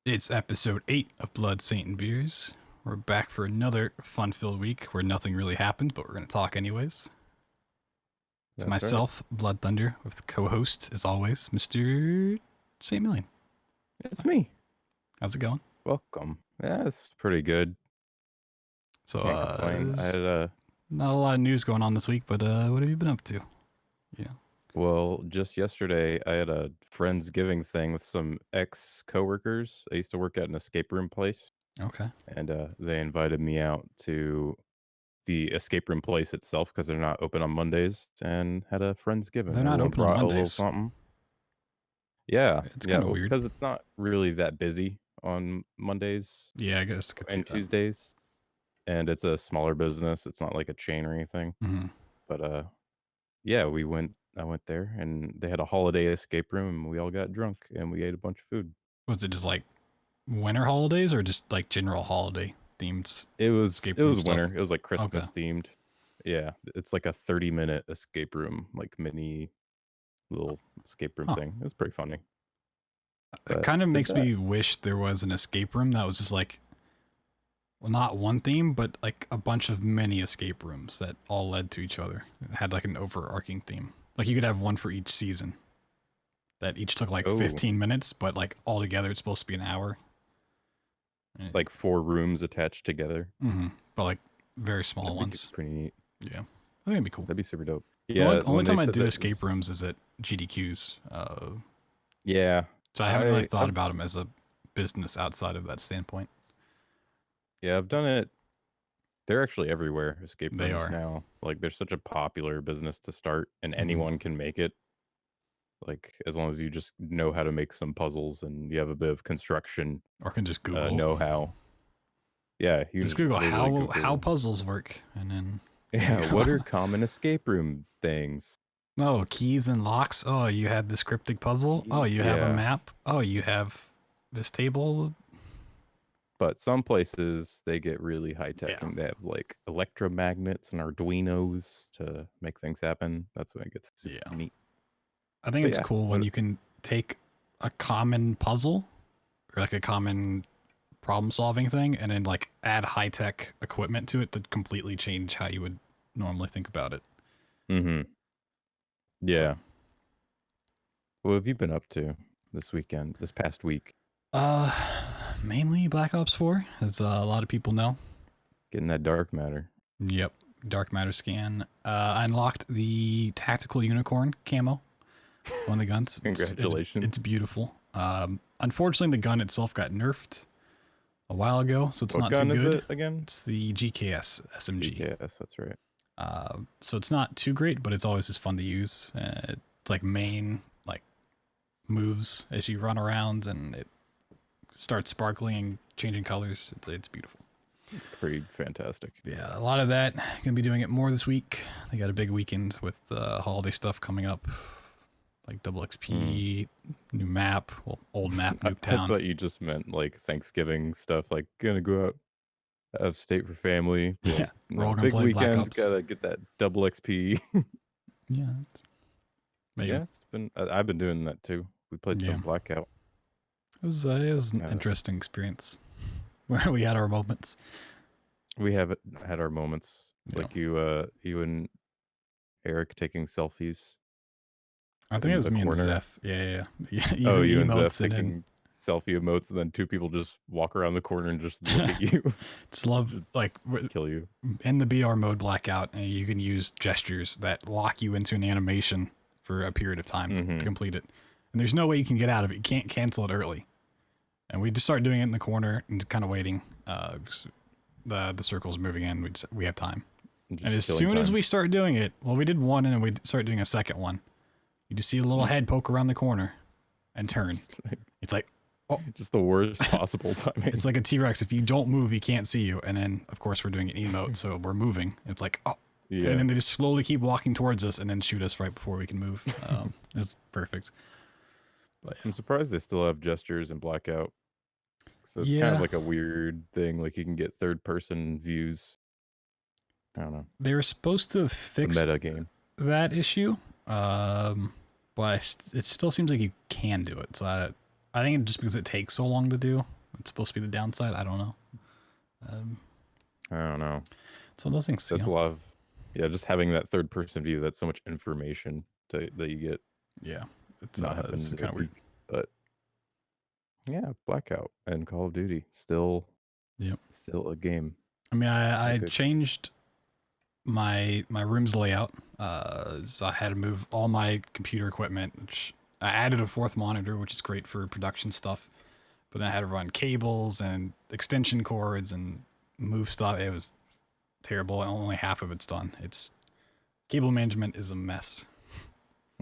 It's episode 8 of Blood, Saint, and Beers. We're back for another fun-filled week where nothing really happened, but we're going to talk anyways. It's That's myself, Blood Thunder, with co-host, as always, Mr. Saintmillion. It's me. How's it going? Welcome. Yeah, it's pretty good. So, Can't complain. I had not a lot of news going on this week, but what have you been up to? just yesterday, I had a Friendsgiving thing with some ex-coworkers. I used to work at an escape room place, Okay. and they invited me out to the escape room place itself because they're not open on Mondays, and had a Friendsgiving. They're not Everyone open on brought a little Mondays. something. Yeah, It's yeah, kind of weird. because it's not really that busy on Mondays Yeah, I guess I could see and that. Tuesdays, and it's a smaller business. It's not like a chain or anything. Mm-hmm. But yeah, I went there and they had a holiday escape room and we all got drunk and we ate a bunch of food. Was it just like winter holidays or just like general holiday themed escape It room was stuff? winter. It was like Christmas themed. Yeah, it's like a 30-minute escape room, like mini little escape room thing. It was pretty funny. It But kind of did makes that. me wish there was an escape room that was just like, well, not one theme, but like a bunch of mini escape rooms that all led to each other. It had like an overarching theme. Like you could have one for each season that each took like Oh, 15 minutes, but like all together it's supposed to be an hour. like 4 rooms attached together. Mm-hmm. But like very small That'd be ones. pretty neat. Yeah. I think it'd be cool. That'd be super dope. The Yeah, only when they time I said do that escape was- rooms is at GDQs. Yeah, So I haven't really thought I've- about them as a business outside of that standpoint. Yeah, I've done it. They're actually everywhere, escape They rooms are. now. Like, they're such a popular business to start, and Mhm. anyone can make it. Like, as long as you just know how to make some puzzles and you have a bit of construction Or can just Google. know-how. Yeah, you Just can Google literally how puzzles work, and then Yeah, what are common escape room things? oh, keys and locks. Oh, you had this cryptic puzzle. Oh, you have a Yeah. map. Oh, you have this table. But some places, they get really high-tech, Yeah. and they have, like, electromagnets and Arduinos to make things happen. That's when it gets super neat. I think But it's yeah, cool when you can take a common puzzle or like a common problem-solving thing and then like add high-tech equipment to it to completely change how you would normally think about it. Mm-hmm. Yeah. What have you been up to this past week? Mainly Black Ops 4, as a lot of people know. Getting that dark matter. Yep, dark matter scan. I unlocked the tactical unicorn camo on the guns. Congratulations. It's beautiful. Unfortunately, the gun itself got nerfed a while ago, so it's What not gun too is good. it again? It's the GKS SMG. Yes, that's right. So it's not too great, but it's always just fun to use. It's like main like moves as you run around, and it starts sparkling and changing colors. It's beautiful. It's pretty fantastic. Yeah, a lot of that. Gonna be doing it more this week. They got a big weekend with holiday stuff coming up, like double XP, new map, well, old map, I Nuketown. thought you just meant like Thanksgiving stuff, like gonna go out of state for family. Yeah, we're all gonna big play Black weekend. Ops. Gotta get that double XP. Yeah, maybe. Yeah, it's been. I've been doing that too. We played Yeah. some Blackout. It was an interesting experience where we had our moments. We have had our moments, Yeah. like you and Eric taking selfies. I think in it was the me corner. and Zeph. Yeah. Using Oh, you and Zeph emotes and then taking selfie emotes, and then 2 people just walk around the corner and just look at you, just love like kill you. in the BR mode Blackout, and you can use gestures that lock you into an animation for a period of time to complete it. And there's no way you can get out of it. You can't cancel it early. And we just start doing it in the corner and kind of waiting. The circle's moving in. We have time. Just And as killing soon as time. we start doing it, well, we did one and then we start doing a second one. You just see a little head poke around the corner and turn. It's like, just the worst possible timing. it's like a T-Rex. If you don't move, he can't see you. And then, of course, we're doing an emote, so we're moving. It's like, oh. Yeah. And then they just slowly keep walking towards us and then shoot us right before we can move. It's perfect. But yeah. I'm surprised they still have gestures in Blackout. So it's kind Yeah. of like a weird thing. Like you can get third-person views. I don't know. They were supposed to have The fixed meta game. that issue, but it still seems like you can do it. So I think just because it takes so long to do, it's supposed to be the downside. I don't know. I don't know. It's one of those things. That's a lot of, yeah, just having that third person view. That's so much information that you get. Yeah, it's Not happened it's in kind a of weird. week, but yeah, Blackout and Call of Duty still a game. I mean, I Good. changed my room's layout. So I had to move all my computer equipment, which I added a fourth monitor, which is great for production stuff. But then I had to run cables and extension cords and move stuff. It was terrible. And only half of it's done. It's cable management is a mess.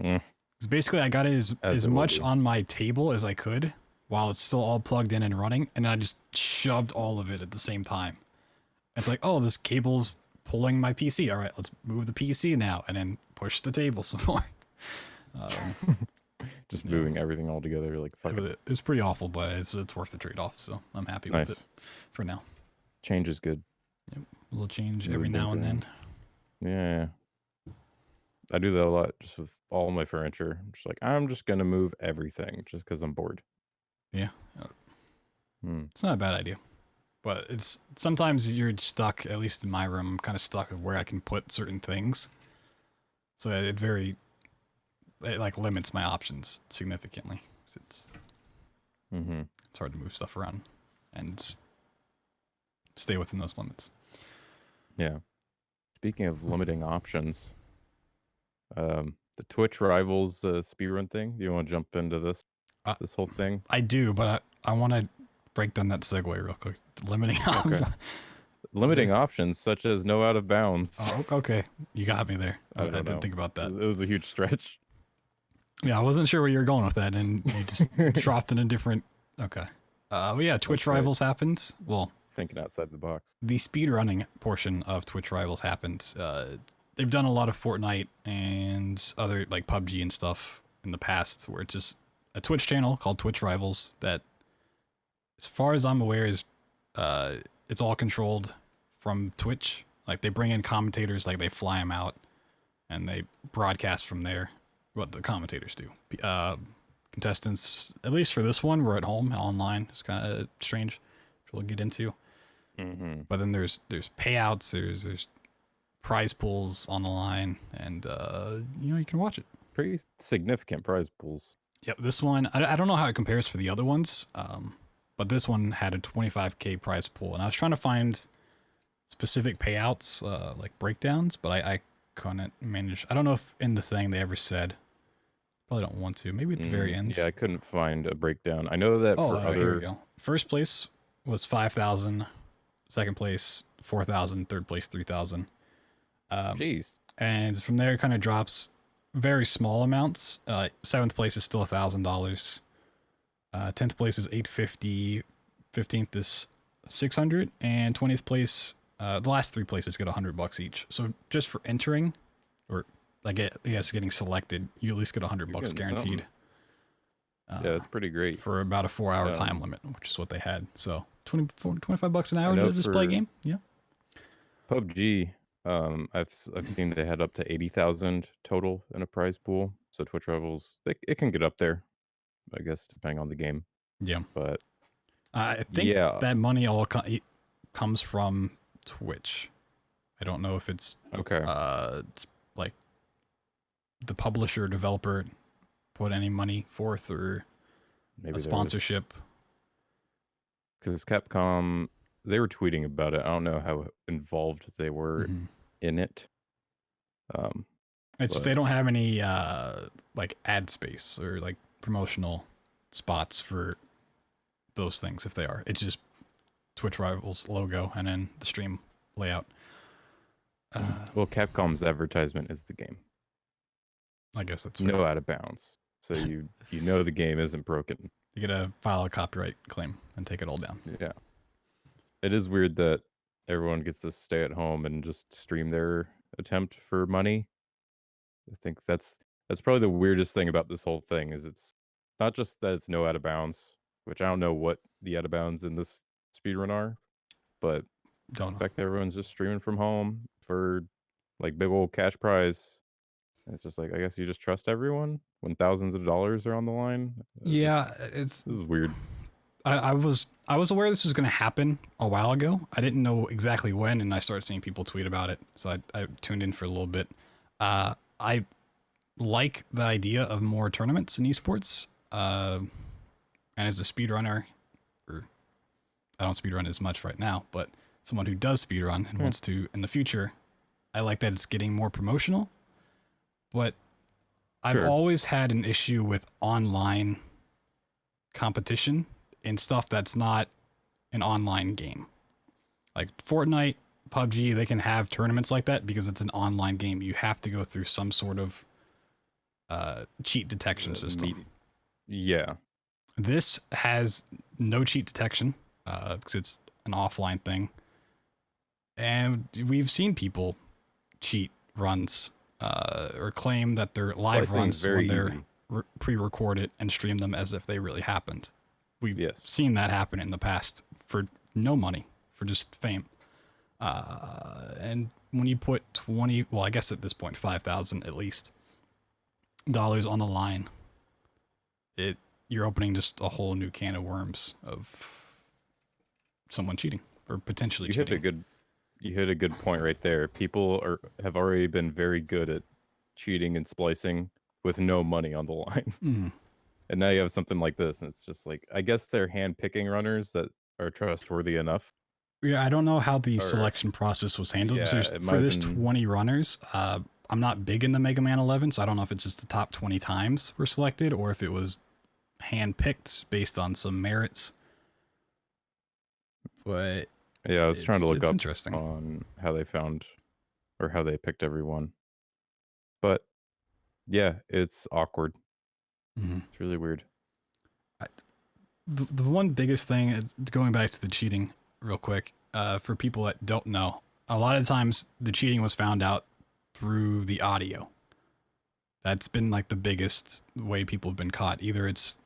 Mm, It's basically I got as it will much be. on my table as I could while it's still all plugged in and running, and I just shoved all of it at the same time. It's like, oh, this cable's pulling my PC. All right, let's move the PC now, and then push the table some more. Just moving everything all together, like fuck it. It's pretty awful, but it's worth the trade off. So I'm happy with it for now. Change is good. Yep. A little change Move every now things and around. then. Yeah. I do that a lot just with all my furniture. I'm just like, I'm just gonna move everything just because I'm bored. Yeah, Hmm. it's not a bad idea, but it's sometimes you're stuck. At least in my room, I'm kind of stuck of where I can put certain things. So it like limits my options significantly. It's Mm-hmm. it's hard to move stuff around and stay within those limits. Yeah. Speaking of limiting options, the Twitch Rivals speedrun thing. Do you want to jump into Uh, this whole thing? I do, but I want to break down that segue real quick. Limiting Okay. Limiting options such as no out of bounds. Oh, okay. You got me there. I don't know. didn't think about that. It was a huge stretch. Yeah, I wasn't sure where you were going with that, and you just dropped in a different. Okay. But yeah, Twitch right. Rivals happened. Well, Thinking outside the box. the speedrunning portion of Twitch Rivals happened. They've done a lot of Fortnite and other like PUBG and stuff in the past, where it's just a Twitch channel called Twitch Rivals that, as far as I'm aware, is it's all controlled from Twitch. Like they bring in commentators, like they fly them out, and they broadcast from there. What the commentators do. Contestants, at least for this one, we're at home online. It's kind of strange, which we'll get into. Mm-hmm. But then there's payouts, there's prize pools on the line, and you can watch it. Pretty significant prize pools. Yep, this one I don't know how it compares for the other ones, but this one had a 25K prize pool, and I was trying to find specific payouts, like breakdowns, but I couldn't manage. I don't know if in the thing they ever said. Probably don't want to. Maybe at the very end. Yeah, I couldn't find a breakdown. I know that for here we other. go. First place was 5,000. Second place 4,000. Third place 3,000. Jeez. And from there, it kind of drops very small amounts. Seventh place is still $1,000. 10th place is 850. 15th is 600, and 20th place. The last three places get $100 each. So just for entering, or I guess getting selected, you at least get $100 guaranteed. Yeah, that's pretty great. For about a 4-hour time limit, which is what they had. So $25 an hour to just play a game. Yeah. PUBG, I've seen they had up to 80,000 total in a prize pool. So Twitch Rivals, it can get up there, I guess, depending on the game. Yeah. But I think that money all comes from Twitch. I don't know if it's okay. It's like the publisher developer put any money forth or Maybe a sponsorship. Because Capcom, they were tweeting about it. I don't know how involved they were in it. It's just they don't have any like ad space or like promotional spots for those things. If they are, it's just Twitch Rivals logo and then the stream layout. Well, Capcom's advertisement is the game. I guess that's fair. No out of bounds. So you know the game isn't broken. You gotta file a copyright claim and take it all down. Yeah. It is weird that everyone gets to stay at home and just stream their attempt for money. I think that's probably the weirdest thing about this whole thing is it's not just that it's no out of bounds, which I don't know what the out of bounds in this speedrun are, but the fact that everyone's just streaming from home for like big old cash prize. It's just like, I guess you just trust everyone when thousands of dollars are on the line. Yeah, it's This is weird. I was aware this was going to happen a while ago. I didn't know exactly when, and I started seeing people tweet about it, so I tuned in for a little bit. I like the idea of more tournaments in esports. And as a speedrunner, or I don't speedrun as much right now, but someone who does speedrun and wants to in the future, I like that it's getting more promotional. But I've Sure. always had an issue with online competition in stuff that's not an online game. Like Fortnite, PUBG, they can have tournaments like that because it's an online game. You have to go through some sort of cheat detection system. Yeah. This has no cheat detection because it's an offline thing. And we've seen people cheat runs or claim that they're live runs when they're pre-record it and stream them as if they really happened. We've seen that happen in the past for no money, for just fame. And when you put 20, well, I guess at this point, 5,000 at least dollars on the line, you're opening just a whole new can of worms of someone cheating or potentially cheating. You hit a good point right there. People have already been very good at cheating and splicing with no money on the line. Mm. And now you have something like this, and it's just like, I guess they're hand-picking runners that are trustworthy enough. Yeah, I don't know how the selection process was handled. Yeah, for this 20 runners, I'm not big into Mega Man 11, so I don't know if it's just the top 20 times were selected or if it was hand-picked based on some merits. But yeah, I was trying to look up interesting on how they found or how they picked everyone. But yeah, it's awkward. Mm-hmm. It's really weird. The one biggest thing is going back to the cheating real quick, for people that don't know, a lot of times the cheating was found out through the audio. That's been like the biggest way people have been caught. Either it's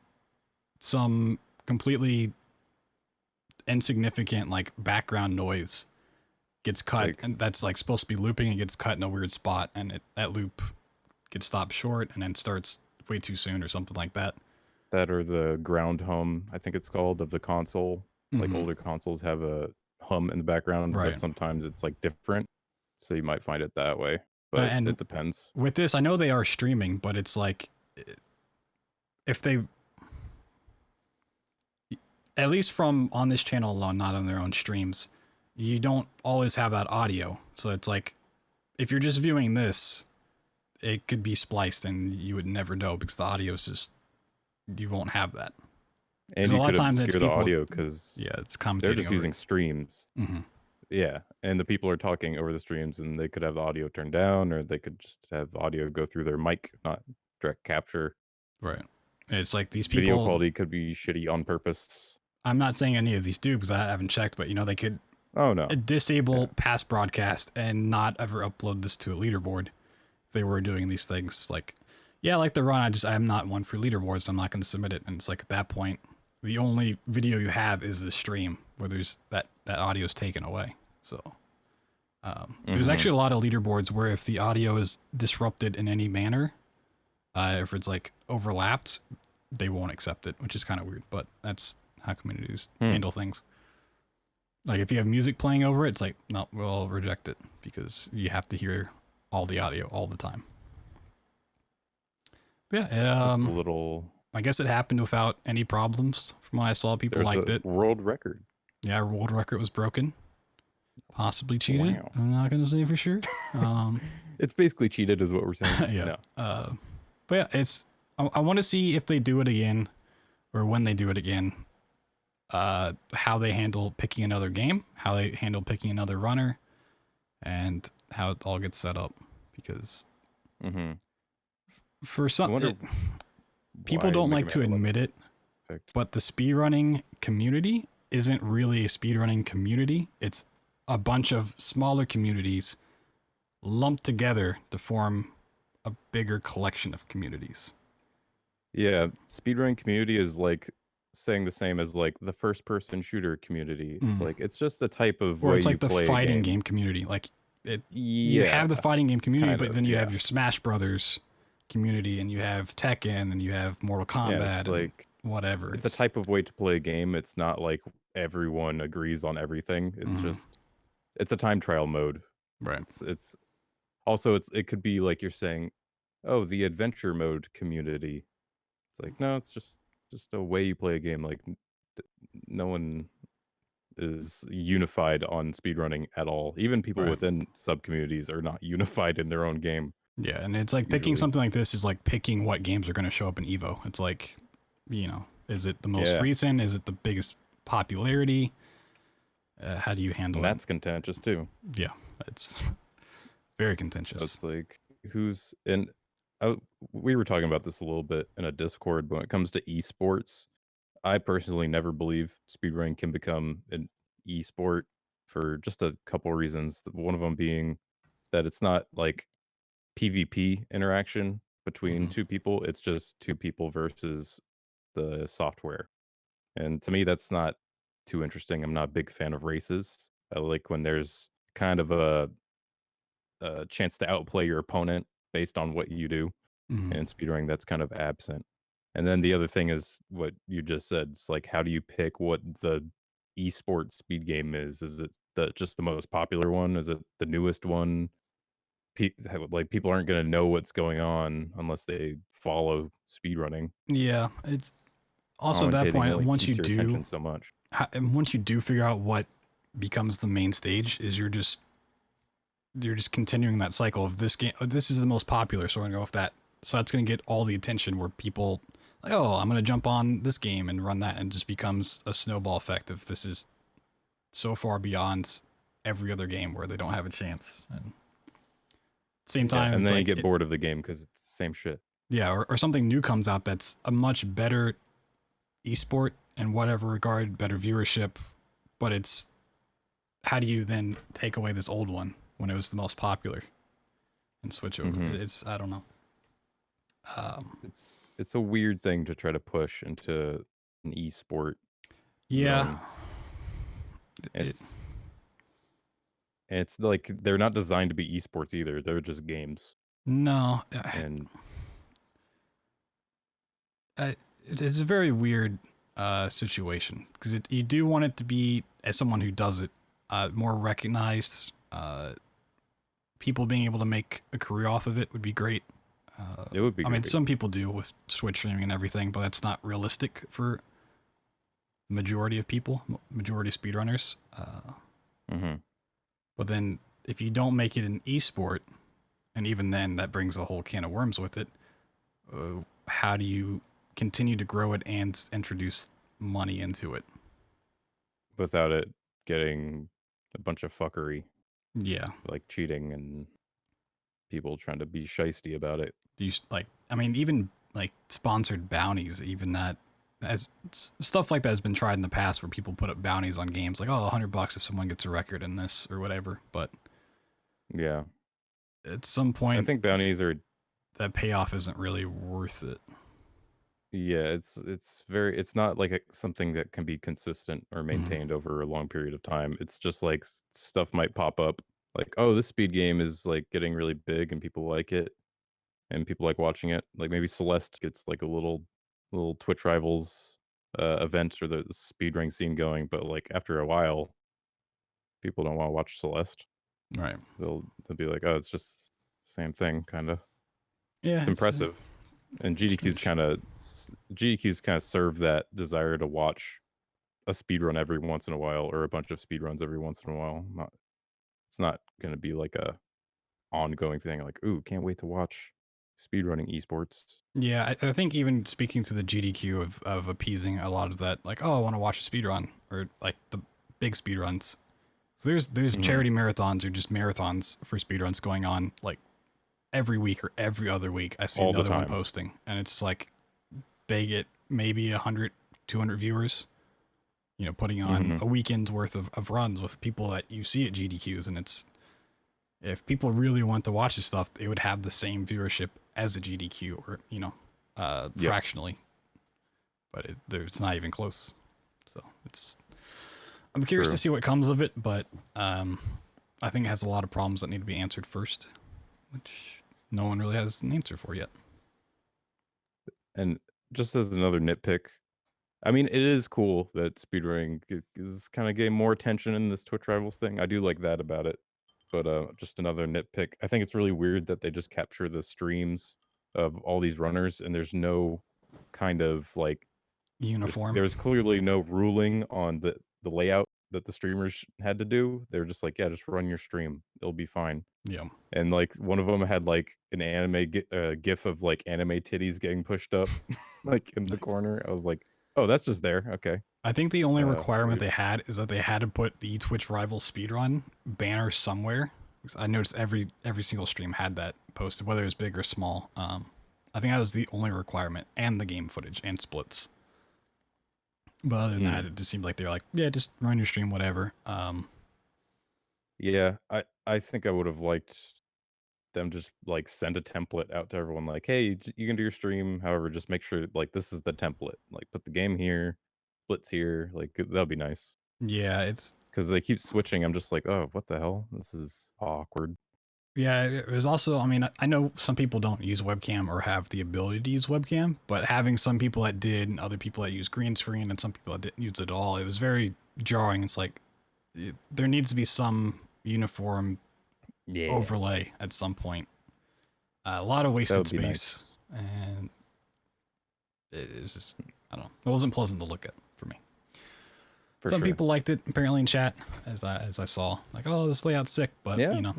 some completely insignificant like background noise gets cut, and that's like supposed to be looping and gets cut in a weird spot, and that loop gets stopped short and then starts way too soon or something like that. That or the ground hum, I think it's called, of the console. Mm-hmm. Like older consoles have a hum in the background, but sometimes it's like different. So you might find it that way, but it depends. With this, I know they are streaming, but it's like, if they, at least from on this channel alone, not on their own streams, you don't always have that audio. So it's like, if you're just viewing this, it could be spliced and you would never know because the audio is just, you won't have that. And you could obscure the audio because it's commentating. They're just using streams. Mm-hmm. Yeah, and the people are talking over the streams, and they could have the audio turned down, or they could just have audio go through their mic, not direct capture. Right. It's like these people. Video quality could be shitty on purpose. I'm not saying any of these do because I haven't checked, but they could. Oh no. Disable past broadcast and not ever upload this to a leaderboard if they were doing these things. Like, yeah, like the run, I'm not one for leaderboards, so I'm not going to submit it. And it's like at that point, the only video you have is the stream where there's that audio is taken away. So there's actually a lot of leaderboards where if the audio is disrupted in any manner, if it's like overlapped, they won't accept it, which is kind of weird, but that's how communities handle things. Like if you have music playing over it, it's like, no, we'll reject it because you have to hear all the audio all the time. But yeah, it's a little. I guess it happened without any problems from what I saw. People liked it. World record. Yeah, world record was broken. Possibly cheated. Wow. I'm not going to say for sure. It's basically cheated is what we're saying. Yeah. No. But yeah, I want to see if they do it again or when they do it again, how they handle picking another game, how they handle picking another runner, and how it all gets set up. Because for some, people don't like to admit it, but the speedrunning community isn't really a speedrunning community. It's a bunch of smaller communities lumped together to form a bigger collection of communities. Yeah, speedrunning community is like saying the same as like the first person shooter community. It's like it's just the type of or way it's like you the play fighting game community. Like You Yeah, have the fighting game community, kind but of. then you Yeah, have your Smash Brothers community, and you have Tekken, and you have Mortal yeah. Kombat, It's and like whatever. it's a type of way to play a game. It's not like everyone agrees on everything. It's Mhm. just it's a time trial mode. Right. It's also it could be like you're saying, oh, the adventure mode community. It's like no, it's just a way you play a game. Like no one is unified on speedrunning at all. Even people Right. within sub communities are not unified in their own game Yeah, and it's like picking usually. something like this is like picking what games are going to show up in Evo. It's like, is it the most Yeah, recent? Is it the biggest popularity? How do you and handle it? that's contentious too. Yeah, it's very So contentious. it's like who's and I, we were talking about this a little bit in a Discord. But when it comes to esports, I personally never believe speedrunning can become an esport for just a couple reasons. One of them being that it's not like PvP interaction between Hmm. two people. It's just two people versus the software. And to me, that's not too interesting. I'm not a big fan of races. I like when there's kind of a chance to outplay your opponent based on what you do. Hmm. And in speedrunning, that's kind of absent. And then the other thing is what you just said. It's like, how do you pick what the esport speed game is? Is it just the most popular one? Is it the newest one? Like people aren't going to know what's going on unless they follow speedrunning. Yeah, it's also at that Commentating point only once you keeps your do, attention so much. and once you do figure out what becomes the main stage, is you're just continuing that cycle of this game. This is the most popular, so we're gonna go with that. So that's gonna get all the attention where people like, oh, I'm gonna jump on this game and run that, and it just becomes a snowball effect of this is so far beyond every other game where they don't have a chance. And at the same Yeah, time, and it's then you like get bored of the game because it's the same shit. yeah, or something new comes out that's a much better esport in whatever regard, better viewership, but it's how do you then take away this old one when it was the most popular and switch over? Hmm. It's I don't know. Um, It's a weird thing to try to push into an esport yeah, zone. it, It's it's like they're not designed to be esports either. They're just games. no, And it is a very weird situation because you do want it to be, as someone who does it, more recognized. People being able to make a career off of it would be great. it would be I mean, great. some people do with Twitch streaming and everything, but that's not realistic for the majority of people, majority of speedrunners. Hmm. But then if you don't make it an esport, and even then that brings a whole can of worms with it, how do you continue to grow it and introduce money into it? Without it getting a bunch of fuckery, Yeah. like cheating and people trying to be shisty about it. Do you like? I mean, even like sponsored bounties, even that, as stuff like that has been tried in the past, where people put up bounties on games, like oh, $100 if someone gets a record in this or whatever. But Yeah. at some I point, think bounties are that payoff isn't really worth it. yeah, it's not like something that can be consistent or Mm-hmm. maintained over a long period of time. It's just like stuff might pop up like, oh, this speed game is like getting really big and people like it and people like watching it. Like maybe Celeste gets like a little Twitch rivals event or the speed ring scene going, but like after a while, people don't want to watch Celeste. Right. They'll be like, oh, it's just the same thing, kind of. Yeah, It's impressive. And strange. GDQs kind of serve that desire to watch a speed run every once in a while or a bunch of speed runs every once in a while. It's not going to be like a ongoing thing like, ooh, can't wait to watch speedrunning esports. Yeah, I think even speaking to the GDQ of appeasing a lot of that, like, oh, I want to watch a speed run or like the big speed runs. So there's Hmm. charity marathons or just marathons for speed runs going on like every week or every other week. I see All the another one time. posting, and it's like they get maybe 100, 200 viewers. Putting on Hmm. a weekend's worth of runs with people that you see at GDQs, and it's if people really want to watch this stuff, they would have the same viewership as a GDQ or Yep. fractionally, but it's not even close. So I'm curious True. to see what comes of it, but I think it has a lot of problems that need to be answered first, which no one really has an answer for yet. And just as another nitpick, I mean, it is cool that speedrunning is kind of getting more attention in this Twitch Rivals thing. I do like that about it. But just another nitpick. I think it's really weird that they just capture the streams of all these runners, and there's no kind of like Uniform. there's clearly no ruling on the layout that the streamers had to do. They're just like, yeah, just run your stream, it'll be fine. Yeah. And like one of them had like an anime gif of like anime titties getting pushed up like in the corner. I was like, oh, that's just there. Okay. I think the only requirement Weird. they had is that they had to put the Twitch Rival speedrun banner somewhere. I noticed every single stream had that posted, whether it was big or small. I think that was the only requirement, and the game footage and splits. But other than that, it just seemed like they were like, yeah, just run your stream, whatever. Yeah, I think I would have liked them just like send a template out to everyone like, hey, you can do your stream, however, just make sure like this is the template. Like put the game here, splits here, like that'd be nice. Yeah, it's Because they keep switching. I'm just like, oh, what the hell? This is awkward. yeah. It was also, I mean, I know some people don't use webcam or have the ability to use webcam, but having some people that did and other people that use green screen and some people that didn't use it at all, it was very jarring. It's like there needs to be some uniform overlay at some point. A lot of wasted space, nice. and it was just, I don't know. It wasn't pleasant to look at for me. Some people liked it apparently in chat, as I saw, like, oh, this layout's sick, but you know,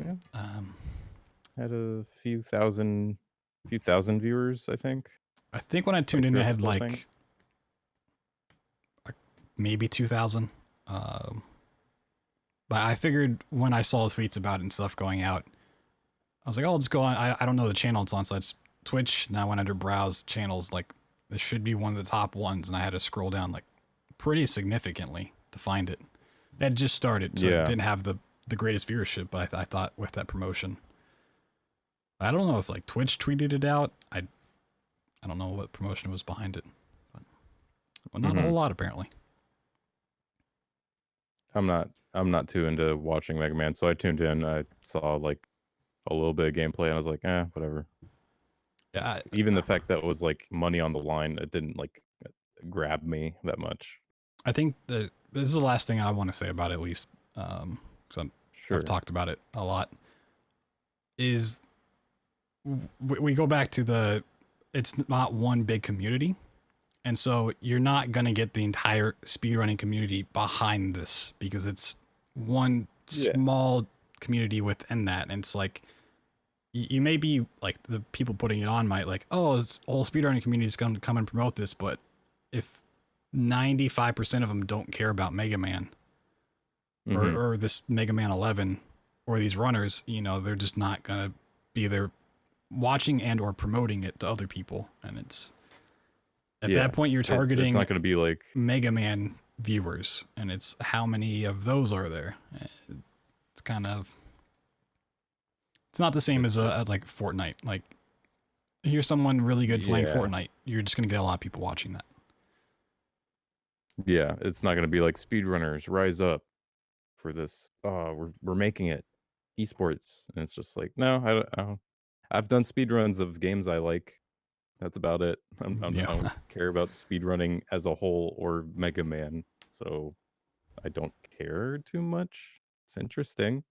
had a few thousand viewers, I think. I think when I tuned in, I had like maybe 2,000. But I figured when I saw the tweets about it and stuff going out, I was like, oh, I'll just go on. I don't know the channel it's on, so it's Twitch. And I went under browse channels, like this should be one of the top ones, and I had to scroll down like pretty significantly to find it. It had just started, so it didn't have the greatest viewership, but I thought with that promotion. I don't know if like Twitch tweeted it out. I don't know what promotion was behind it, but well, not a whole lot apparently. I'm not too into watching Mega Man, so I tuned in. I saw like a little bit of gameplay, and I was like, whatever. Yeah. Even the fact that it was like money on the line, it didn't like grab me that much. I think this is the last thing I want to say about it, at least, because I've talked about it a lot. Is we go back to it's not one big community, and so you're not gonna get the entire speedrunning community behind this because it's one small community within that, and it's like you may be like the people putting it on might like, oh, this whole speedrunning community is gonna come and promote this, but if 95% of them don't care about Mega Man or this Mega Man 11 or these runners, you know, they're just not gonna be there watching and or promoting it to other people, and it's at that point you're targeting it's not going to be like Mega Man viewers, and it's how many of those are there. It's kind of, it's not the same as like Fortnite. Like here's someone really good playing Fortnite, you're just gonna get a lot of people watching that. Yeah, it's not going to be like speedrunners rise up for this. Oh, we're making it esports, and it's just like, no, I don't. I've done speedruns of games I like. That's about it. I don't care about speedrunning as a whole or Mega Man, so I don't care too much. It's interesting,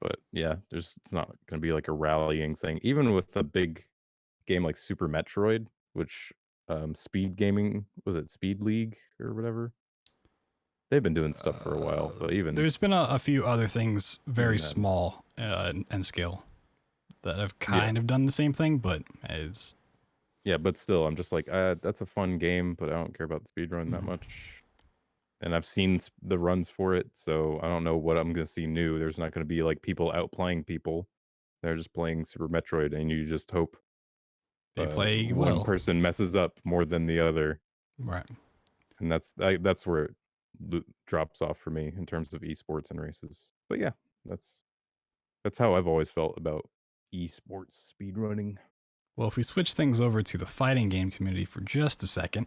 but yeah, it's not going to be like a rallying thing. Even with a big game like Super Metroid, which Speed Gaming, was it Speed League or whatever? They've been doing stuff for a while, but even there's been a few other things very small and scale that have kind of done the same thing, but it's but still, I'm just like, that's a fun game, but I don't care about the speedrun that much. And I've seen the runs for it, so I don't know what I'm going to see new. There's not going to be like people outplaying people. They're just playing Super Metroid, and you just hope they play one person messes up more than the other. Right. And that's where it drops off for me in terms of esports and races. But yeah, that's how I've always felt about esports speedrunning. Well, if we switch things over to the fighting game community for just a second,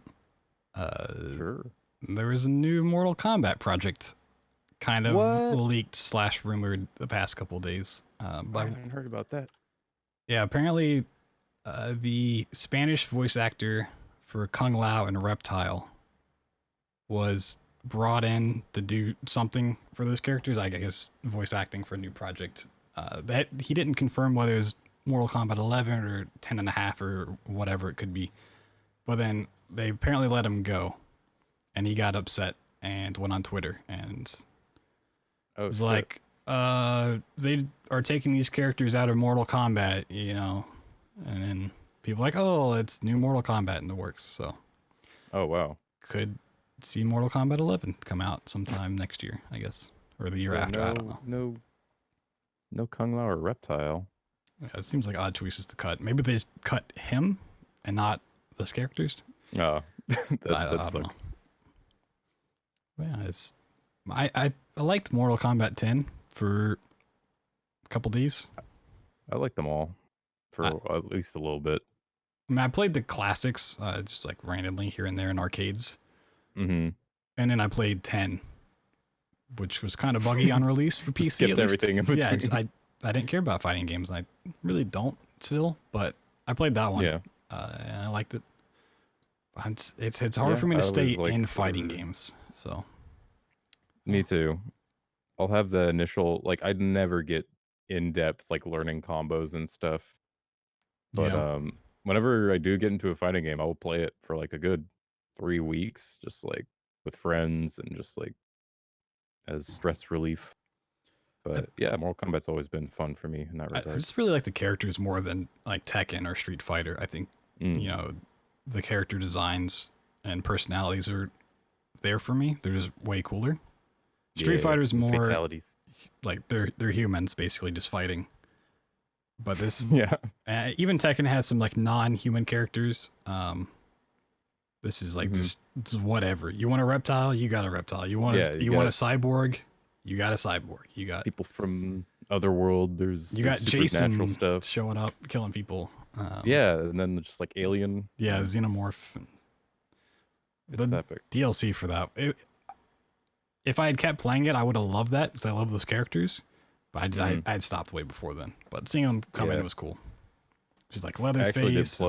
sure. There is a new Mortal Kombat project kind of What? leaked / rumored the past couple days. I But haven't heard about that. yeah, apparently the Spanish voice actor for Kung Lao and Reptile was brought in to do something for those characters. I guess voice acting for a new project. That he didn't confirm whether it was Mortal Kombat 11 or 10 and a half or whatever it could be. But then they apparently let him go, and he got upset and went on Twitter and Oh, was shit. like, they are taking these characters out of Mortal Kombat, you know, and then people are like, oh, it's new Mortal Kombat in the works, so Oh, wow. could see Mortal Kombat 11 come out sometime next year, I guess, or the year So after. I don't know. no Kung Lao or Reptile. Yeah, it seems like odd choices to cut. Maybe they just cut him and not those characters. Oh, I don't know. Yeah, it's I liked Mortal Kombat 10 for a couple days. I like them all for at least a little bit. I mean, I played the classics, just like randomly here and there in arcades, Mm-hmm. and then I played 10, which was kind of buggy on release for PC. Skipped at least. everything in between. Yeah, I didn't care about fighting games, and I really don't still, but I played that one. Yeah. And I liked it. It's hard for me to stay in fighting games, so. Me too. I'll have the initial, like, I'd never get in depth, like, learning combos and stuff. But Yeah. whenever I do get into a fighting game, I'll play it for like a good 3 weeks, just like with friends and just like as stress relief. But yeah, Mortal Kombat's always been fun for me in that I regard. just really like the characters more than like Tekken or Street Fighter. I think, you know, the character designs and personalities are there for me. They're just way cooler. Street Fighter's more fatalities. like they're humans basically just fighting. But this, Yeah. even Tekken has some like non-human characters. This is like just it's whatever. You want a reptile, you got a reptile. You want want a cyborg, you got a cyborg. You got people from Otherworld. There's Jason stuff showing up, killing people. Yeah, and then just like Alien. Yeah, Xenomorph. The epic. DLC for that. If I had kept playing it, I would have loved that because I love those characters. But I had stopped way before then. But seeing them come in was cool. She's like Leatherface.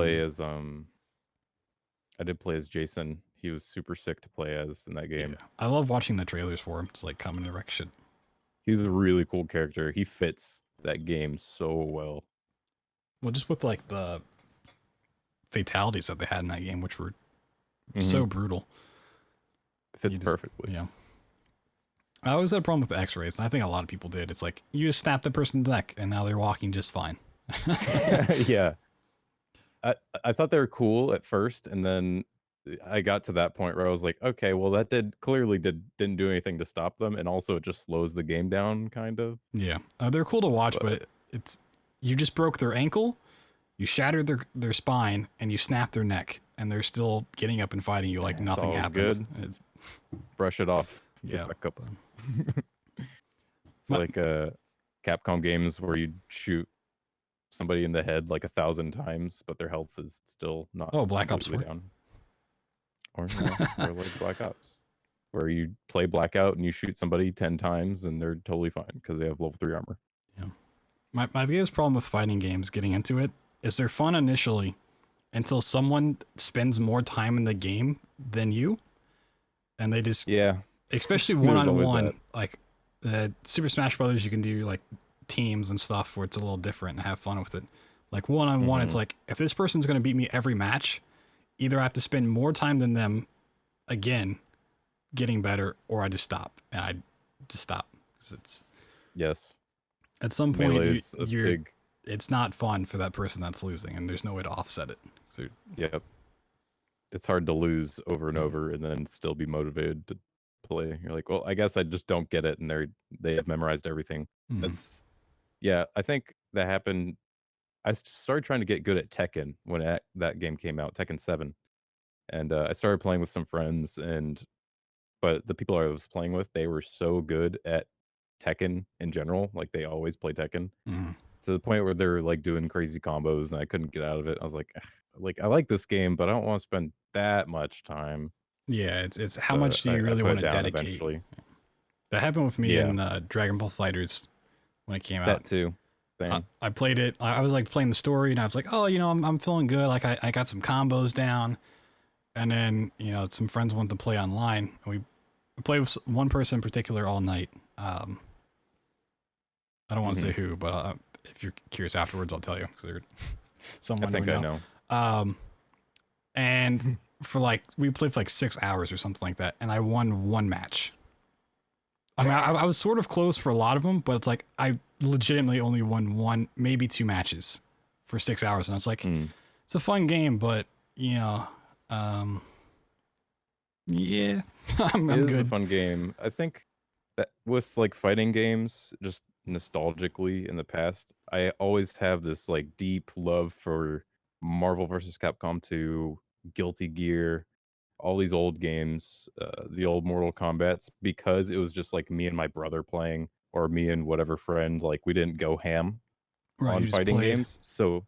I did play as Jason. He was super sick to play as in that game. Yeah. I love watching the trailers for him. It's like coming to wreck shit. He's a really cool character. He fits that game so well. Well, just with like the fatalities that they had in that game, which were so brutal. Fits perfectly. Yeah. I always had a problem with the X-rays, and I think a lot of people did. It's like you just snap the person's neck, and now they're walking just fine. Yeah, I thought they were cool at first, and then I got to that point where I was like, okay, well that didn't do anything to stop them, and also it just slows the game down, kind of. Yeah, they're cool to watch, but it's you just broke their ankle, you shattered their spine, and you snapped their neck, and they're still getting up and fighting you like nothing happened. Brush it off. Yeah. Back up. It's like Capcom games where you shoot somebody in the head like 1,000 times, but their health is still not. Oh, Black Ops 4. Down. Or like Black Ops, where you play Blackout and you shoot somebody 10 times and they're totally fine because they have level 3 armor. Yeah. My biggest problem with fighting games, getting into it, is they're fun initially until someone spends more time in the game than you, and they just especially one-on-one, like Super Smash Brothers, you can do like teams and stuff where it's a little different and have fun with it. Like one-on-one, it's like if this person's going to beat me every match, either I have to spend more time than them again getting better, or I just stop. And I just stop. It's at some point it's not fun for that person that's losing, and there's no way to offset it. So it's hard to lose over and over and then still be motivated to play. You're like, well, I guess I just don't get it, and they have memorized everything. That's I think that happened. I started trying to get good at Tekken when that game came out, Tekken 7, and I started playing with some friends, but the people I was playing with, they were so good at Tekken in general, like they always play Tekken to the point where they're like doing crazy combos, and I couldn't get out of it. I was like I like this game, but I don't want to spend that much time. Yeah, it's how much do you really want to dedicate? Eventually. That happened with me Yeah. in Dragon Ball Fighters when it came That out. too. Same. I played it. I was like playing the story, and I was like, oh, I'm feeling good. Like I got some combos down, and then some friends wanted to play online. And we played with one person in particular all night. I don't want to say who, but if you're curious afterwards, I'll tell you because they're someone I think I know. And we played for like 6 hours or something like that, and I won one match. I mean, I was sort of close for a lot of them, but it's like I legitimately only won one, maybe two matches for 6 hours, and it's like it's a fun game, but yeah, I'm It is good. a fun game. I think that with like fighting games, just nostalgically in the past, I always have this like deep love for Marvel vs. Capcom 2, Guilty Gear, all these old games, the old Mortal Kombats, because it was just like me and my brother playing, or me and whatever friend. Like we didn't go ham Right, on you just fighting played. games. So,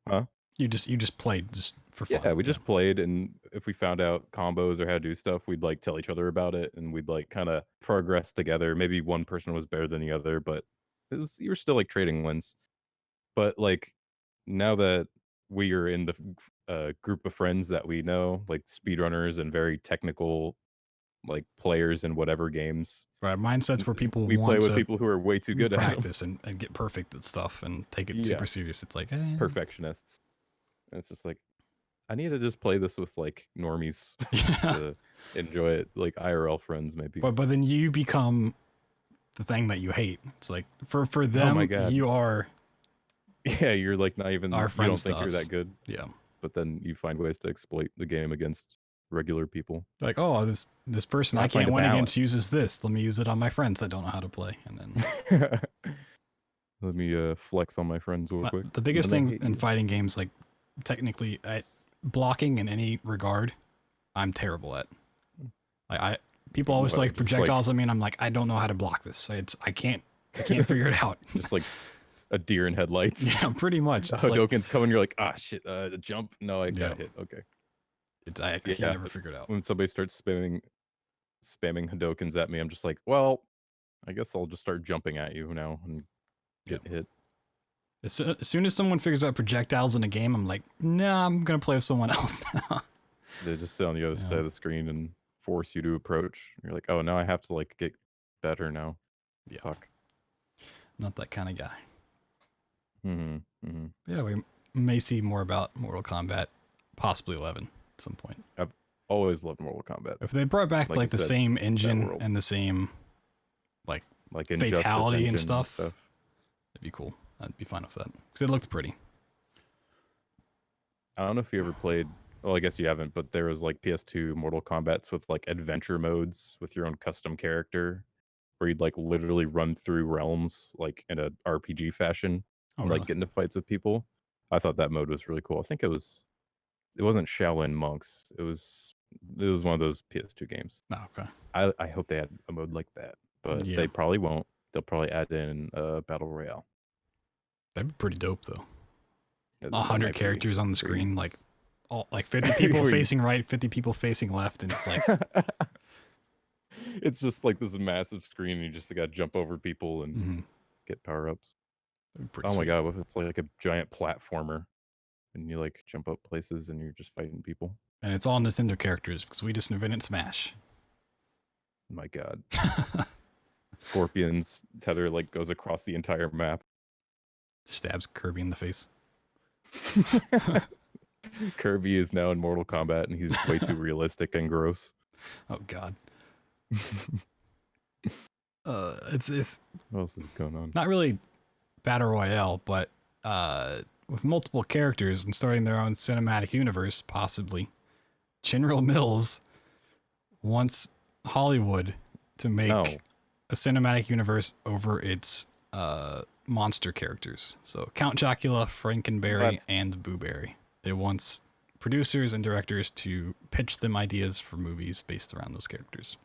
huh? You just played just for fun. Yeah, we just played, and if we found out combos or how to do stuff, we'd like tell each other about it, and we'd like kind of progress together. Maybe one person was better than the other, but you were still like trading wins. But like now that we are in the group of friends that we know, like speedrunners and very technical like players in whatever games, Right, mindsets where people we play want with to people who are way too good at them. practice and get perfect at stuff and take it super serious. It's like Perfectionists. And it's just like I need to just play this with like normies yeah. to enjoy it, like IRL friends maybe. But then you become the thing that you hate. It's like for them, Oh my God. you are Yeah, you're like not even our you don't friends think to you're us. that good. Yeah. But then you find ways to exploit the game against regular people. Like, oh, this person I can't win against uses this. Let me use it on my friends that don't know how to play. And then let me flex on my friends real quick. The biggest thing in fighting games, like technically blocking in any regard, I'm terrible at. Like people always like projectiles at me, and I'm like, I don't know how to block this. I can't figure it out. Just like a deer in headlights. Yeah, pretty much. Hadouken's coming, you're like, ah shit, jump. No, I got hit. Okay. I can't ever figure it out. When somebody starts spamming Hadoukens at me, I'm just like, well, I guess I'll just start jumping at you now and get hit. As soon as someone figures out projectiles in a game, I'm like, nah, I'm gonna play with someone else now. They just sit on the other side of the screen and force you to approach. You're like, oh, now I have to like get better now. Yeah. Fuck. Not that kind of guy. Mm-hmm. Yeah, we may see more about Mortal Kombat, possibly 11 at some point. I've always loved Mortal Kombat. If they brought back like the same engine and the same like fatality and stuff, that'd be cool. I'd be fine with that because it looked pretty. I don't know if you ever played. Well, I guess you haven't, but there was like PS2 Mortal Kombats with like adventure modes with your own custom character, where you'd like literally run through realms like in a RPG fashion, and like get into fights with people. I thought that mode was really cool. I think it wasn't Shaolin Monks. It was one of those PS2 games. Oh, okay. I hope they had a mode like that, but they probably won't. They'll probably add in Battle Royale. That'd be pretty dope though. 100 characters on the screen, like 50 people facing right, 50 people facing left, and it's like it's just like this massive screen, and you just gotta jump over people and get power ups. Oh my God, what if it's like a giant platformer, and you like jump up places, and you're just fighting people? And it's all Nintendo characters because we just invented Smash. My God. Scorpion's tether like goes across the entire map. Stabs Kirby in the face. Kirby is now in Mortal Kombat, and he's way too realistic and gross. Oh God. It's what else is going on? Not really Battle Royale, but with multiple characters and starting their own cinematic universe, possibly. Chinril Mills wants Hollywood to make a cinematic universe over its monster characters. So Count Chocula, Frankenberry, and Boo Berry. It wants producers and directors to pitch them ideas for movies based around those characters.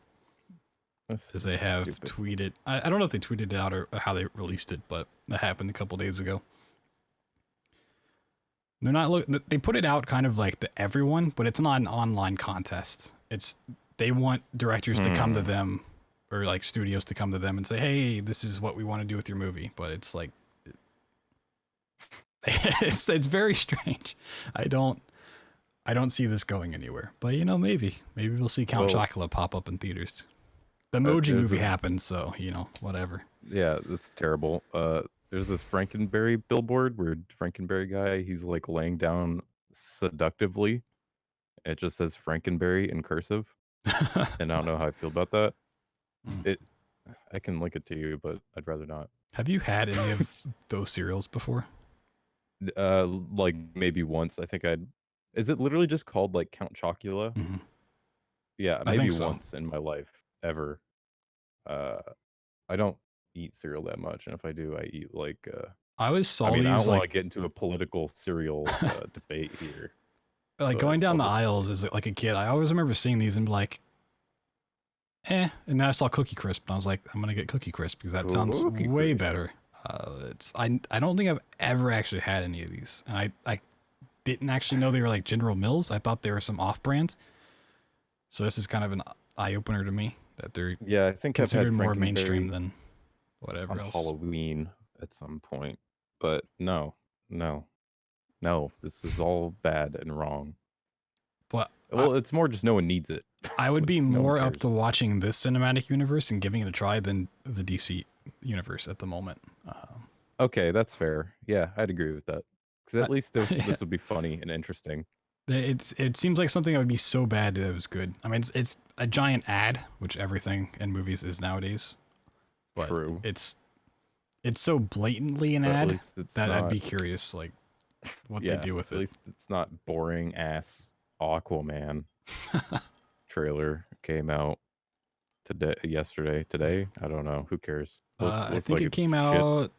Because they have tweeted, I don't know if they tweeted it out or how they released it, but that happened a couple days ago. They're not they put it out kind of like to everyone, but it's not an online contest. They want directors to come to them or like studios to come to them and say, hey, this is what we want to do with your movie. But it's like, it's very strange. I don't see this going anywhere. But you know, maybe we'll see Count Chocula pop up in theaters. The Emoji Movie happened, so you know, whatever. Yeah, that's terrible. There's this Frankenberry billboard where Frankenberry guy, he's like laying down seductively. It just says Frankenberry in cursive, and I don't know how I feel about that. I can link it to you, but I'd rather not. Have you had any of those cereals before? Like maybe once. I think I'd. Is it literally just called like Count Chocula? Mm-hmm. Yeah, maybe once in my life ever. I don't eat cereal that much, and if I do, I eat like. I always saw I mean, I these don't like want to get into a political cereal debate here. like going down the aisles as like a kid. I always remember seeing these and be like, and then I saw Cookie Crisp, and I was like, I'm gonna get Cookie Crisp because that sounds way better. I don't think I've ever actually had any of these, and I didn't actually know they were like General Mills. I thought they were some off-brand. So this is kind of an eye opener to me that they're I think considered more mainstream than whatever else. Halloween at some point, but no, this is all bad and wrong. But it's more just no one needs it. I would be more up to watching this cinematic universe and giving it a try than the DC universe at the moment. Okay, that's fair. Yeah, I'd agree with that. Because at least this would be funny and interesting. It seems like something that would be so bad that it was good. I mean, it's a giant ad, which everything in movies is nowadays. But True. It's so blatantly an ad that I'd be curious, like, what they do with it. At least it's not boring ass Aquaman. Trailer came out yesterday. I don't know. Who cares? I think it came out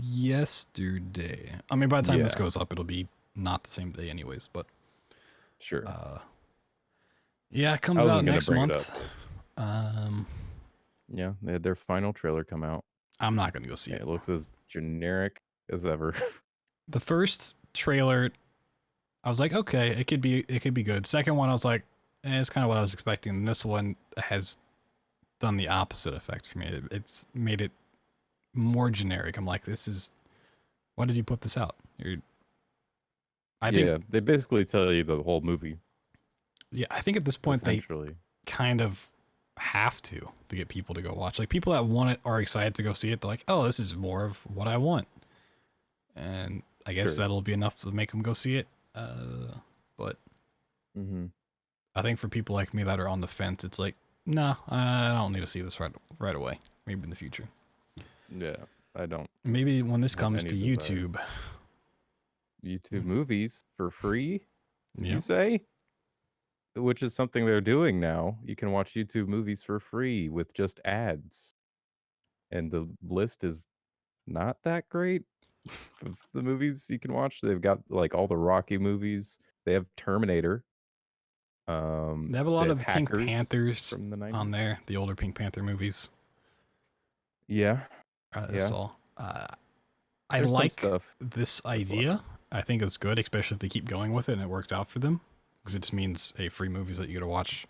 yesterday. I mean, by the time this goes up, it'll be not the same day anyways, but sure. It comes out next month. Yeah, they had their final trailer come out. I'm not gonna go see it. It looks as generic as ever. The first trailer, I was like, okay, it could be good. Second one, I was like, it's kind of what I was expecting. And this one has done the opposite effect for me. It's made it more generic. I'm like, why did you put this out? I think they basically tell you the whole movie. Yeah, I think at this point they kind of have to get people to go watch. Like people that want it are excited to go see it. They're like, oh, this is more of what I want. And I guess that'll be enough to make them go see it. But I think for people like me that are on the fence, it's like, no, I don't need to see this right away. Maybe in the future. Yeah, I don't. Maybe when this comes to YouTube. YouTube movies for free, you say? Which is something they're doing now. You can watch YouTube movies for free with just ads. And the list is not that great of the movies you can watch. They've got like all the Rocky movies. They have Terminator. They have a lot of Pink Panthers from the 90s. On there, the older Pink Panther movies. Yeah. That's all. I like this idea. I think it's good, especially if they keep going with it and it works out for them. Because it just means, hey, free movies that you get to watch.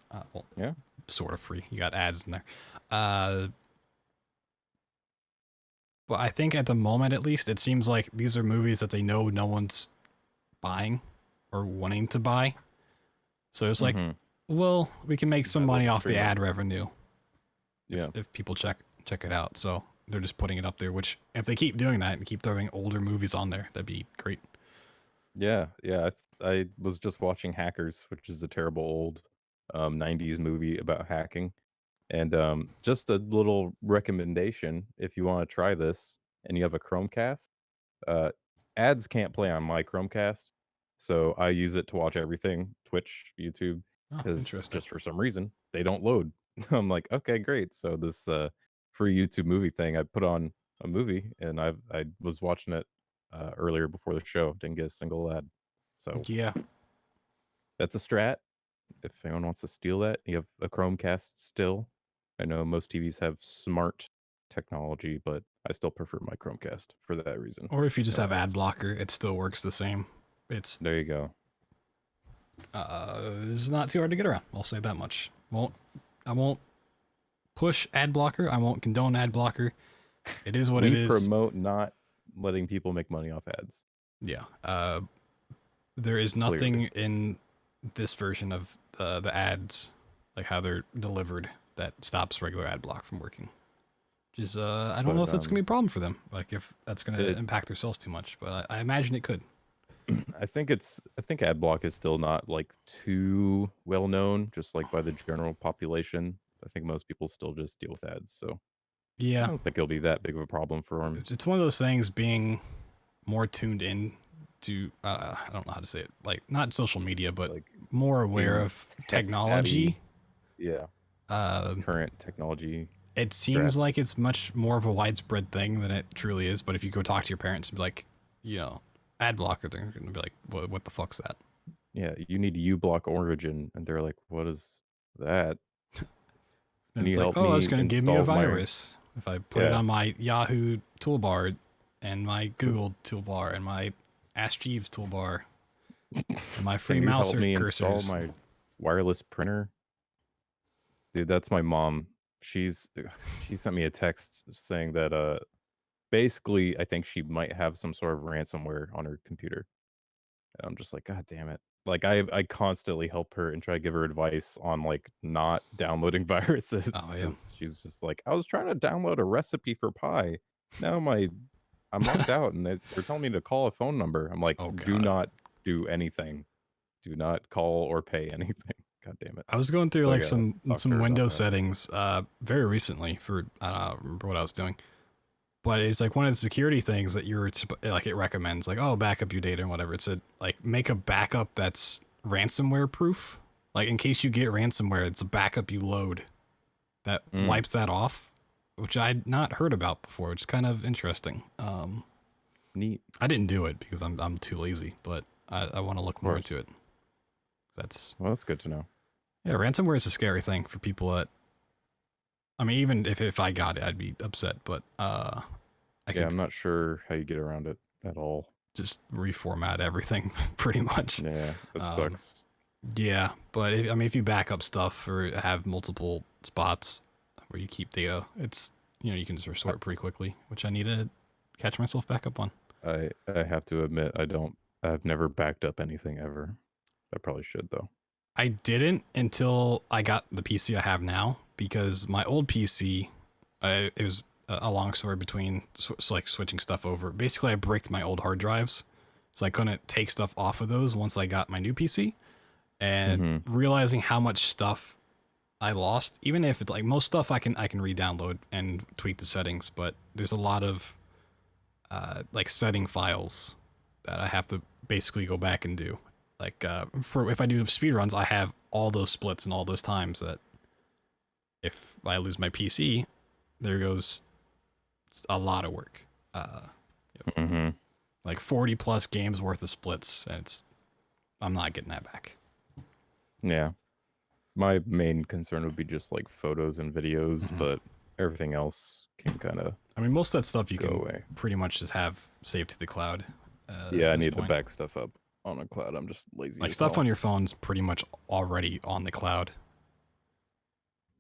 Sort of free. You got ads in there. But I think at the moment, at least, it seems like these are movies that they know no one's buying or wanting to buy. So it's like, well, we can make some money off the ad revenue. If people check it out. So they're just putting it up there, which if they keep doing that and keep throwing older movies on there, that'd be great. Yeah. I was just watching Hackers, which is a terrible old 90s movie about hacking. And just a little recommendation, if you want to try this and you have a Chromecast, ads can't play on my Chromecast. So I use it to watch everything, Twitch, YouTube, because just for some reason, they don't load. I'm like, okay, great. So this free YouTube movie thing, I put on a movie and I was watching it earlier before the show, didn't get a single ad. So yeah, that's a strat. If anyone wants to steal that, you have a Chromecast still. I know most TVs have smart technology, but I still prefer my Chromecast for that reason. Or if you just have ad blocker, it still works the same. There you go. It's not too hard to get around. I'll say that much. I won't push ad blocker. I won't condone ad blocker. It is what it We is. promote not letting people make money off ads. Yeah. There is nothing Clearly. in this version of the ads, like how they're delivered, that stops regular ad block from working. Which is, I don't know But if that's gonna be a problem for them. Like if that's gonna it, impact their sales too much, but I imagine it could. I think ad block is still not like too well known, just like by the general population. I think most people still just deal with ads, so I Yeah, don't think it'll be that big of a problem for them. it's one of those things. Being more tuned in to, I don't know how to say it, like not social media, but Like more aware being of tech savvy, technology. yeah, Uh, current technology it seems strats. like it's much more of a widespread thing than it truly is. But if you go talk to your parents and be like, you know, ad blocker, they're gonna be like, what the fuck's that? Yeah, you need uBlock Origin, and they're like, "What is that? And Can it's you like, help oh, that's me gonna give me a install my?" virus if I put it Yeah, on my Yahoo toolbar and my Google toolbar and my Ask Jeeves toolbar and my free can you mouse help or me install cursors. my wireless printer? Dude, that's my mom. She sent me a text saying that basically I think she might have some sort of ransomware on her computer. And I'm just like, God damn it. Like I constantly help her and try to give her advice on like not downloading Oh viruses yeah. because she's just like, I was trying to download a recipe for pie. Now I'm logged out and they're telling me to call a phone number. I'm like, Oh do god. not do anything. Do not call or pay anything. God damn it. I was going through So I like gotta talk to some her about Windows that. settings very recently for I don't remember what I was doing. But it's like one of the security things that like it recommends like, oh, backup your data and whatever. It said like make a backup that's ransomware proof. Like in case you get ransomware, it's a backup you load that Mm, wipes that off, which I'd not heard about before, which is kind of interesting. neat. I didn't do it because I'm too lazy, but I want to Of look more course. into it. That's Well, that's good to know. yeah, ransomware is a scary thing for people that I mean, even if I got it, I'd be upset, but I Yeah, could I'm not sure how you get around it at all. just reformat everything pretty much. Yeah, that Um, sucks. yeah, but I mean, if you back up stuff or have multiple spots where you keep data, it's you can just restore it pretty quickly, which I need to catch myself back up on. I have to admit I've never backed up anything ever. I probably should though. I didn't until I got the PC I have now because my old PC, it was a long story between like switching stuff over. Basically, I bricked my old hard drives, so I couldn't take stuff off of those once I got my new PC. And Mhm. realizing how much stuff I lost, even if it's like most stuff I can re-download and tweak the settings, but there's a lot of like setting files that I have to basically go back and do. Like for if I do speed runs, I have all those splits and all those times that if I lose my PC, there goes a lot of work. Yep. Mhm. Like 40 plus games worth of splits, and I'm not getting that back. Yeah. My main concern would be just like photos and videos, Mhm. but everything else can kind of I mean, most of that stuff you go can away. pretty much just have saved to the cloud at Yeah, I this need to point. back stuff up on a cloud. I'm just lazy Like as stuff hell. on your phone's pretty much already on the cloud.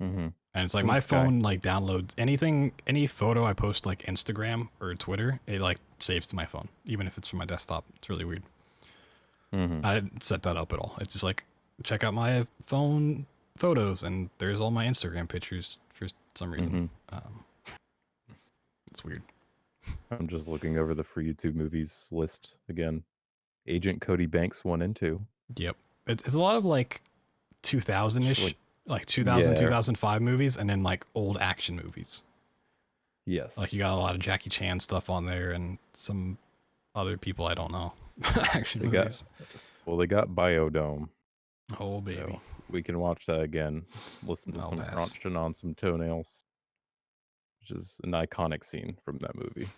Mhm. And it's It's like in the my sky. phone like downloads anything, any photo I post like Instagram or Twitter, it like saves to my phone, even if it's from my desktop. It's really weird. Mhm. I didn't set that up at all. It's just like check out my phone photos, and there's all my Instagram pictures for some reason. Mhm. Um, it's weird. I'm just looking over the free YouTube movies list again. Agent Cody Banks 1 and 2. Yep. It's a lot of like 2000 Just ish, like like 2000, yeah, 2005 movies, and then like old action movies. Like you yes. got a lot of Jackie Chan stuff on there and some other people I don't know action They got movies. they got Biodome. Oh baby, So we can watch that again. Listen to I'll some pass. crunching on some toenails, which is an iconic scene from that movie.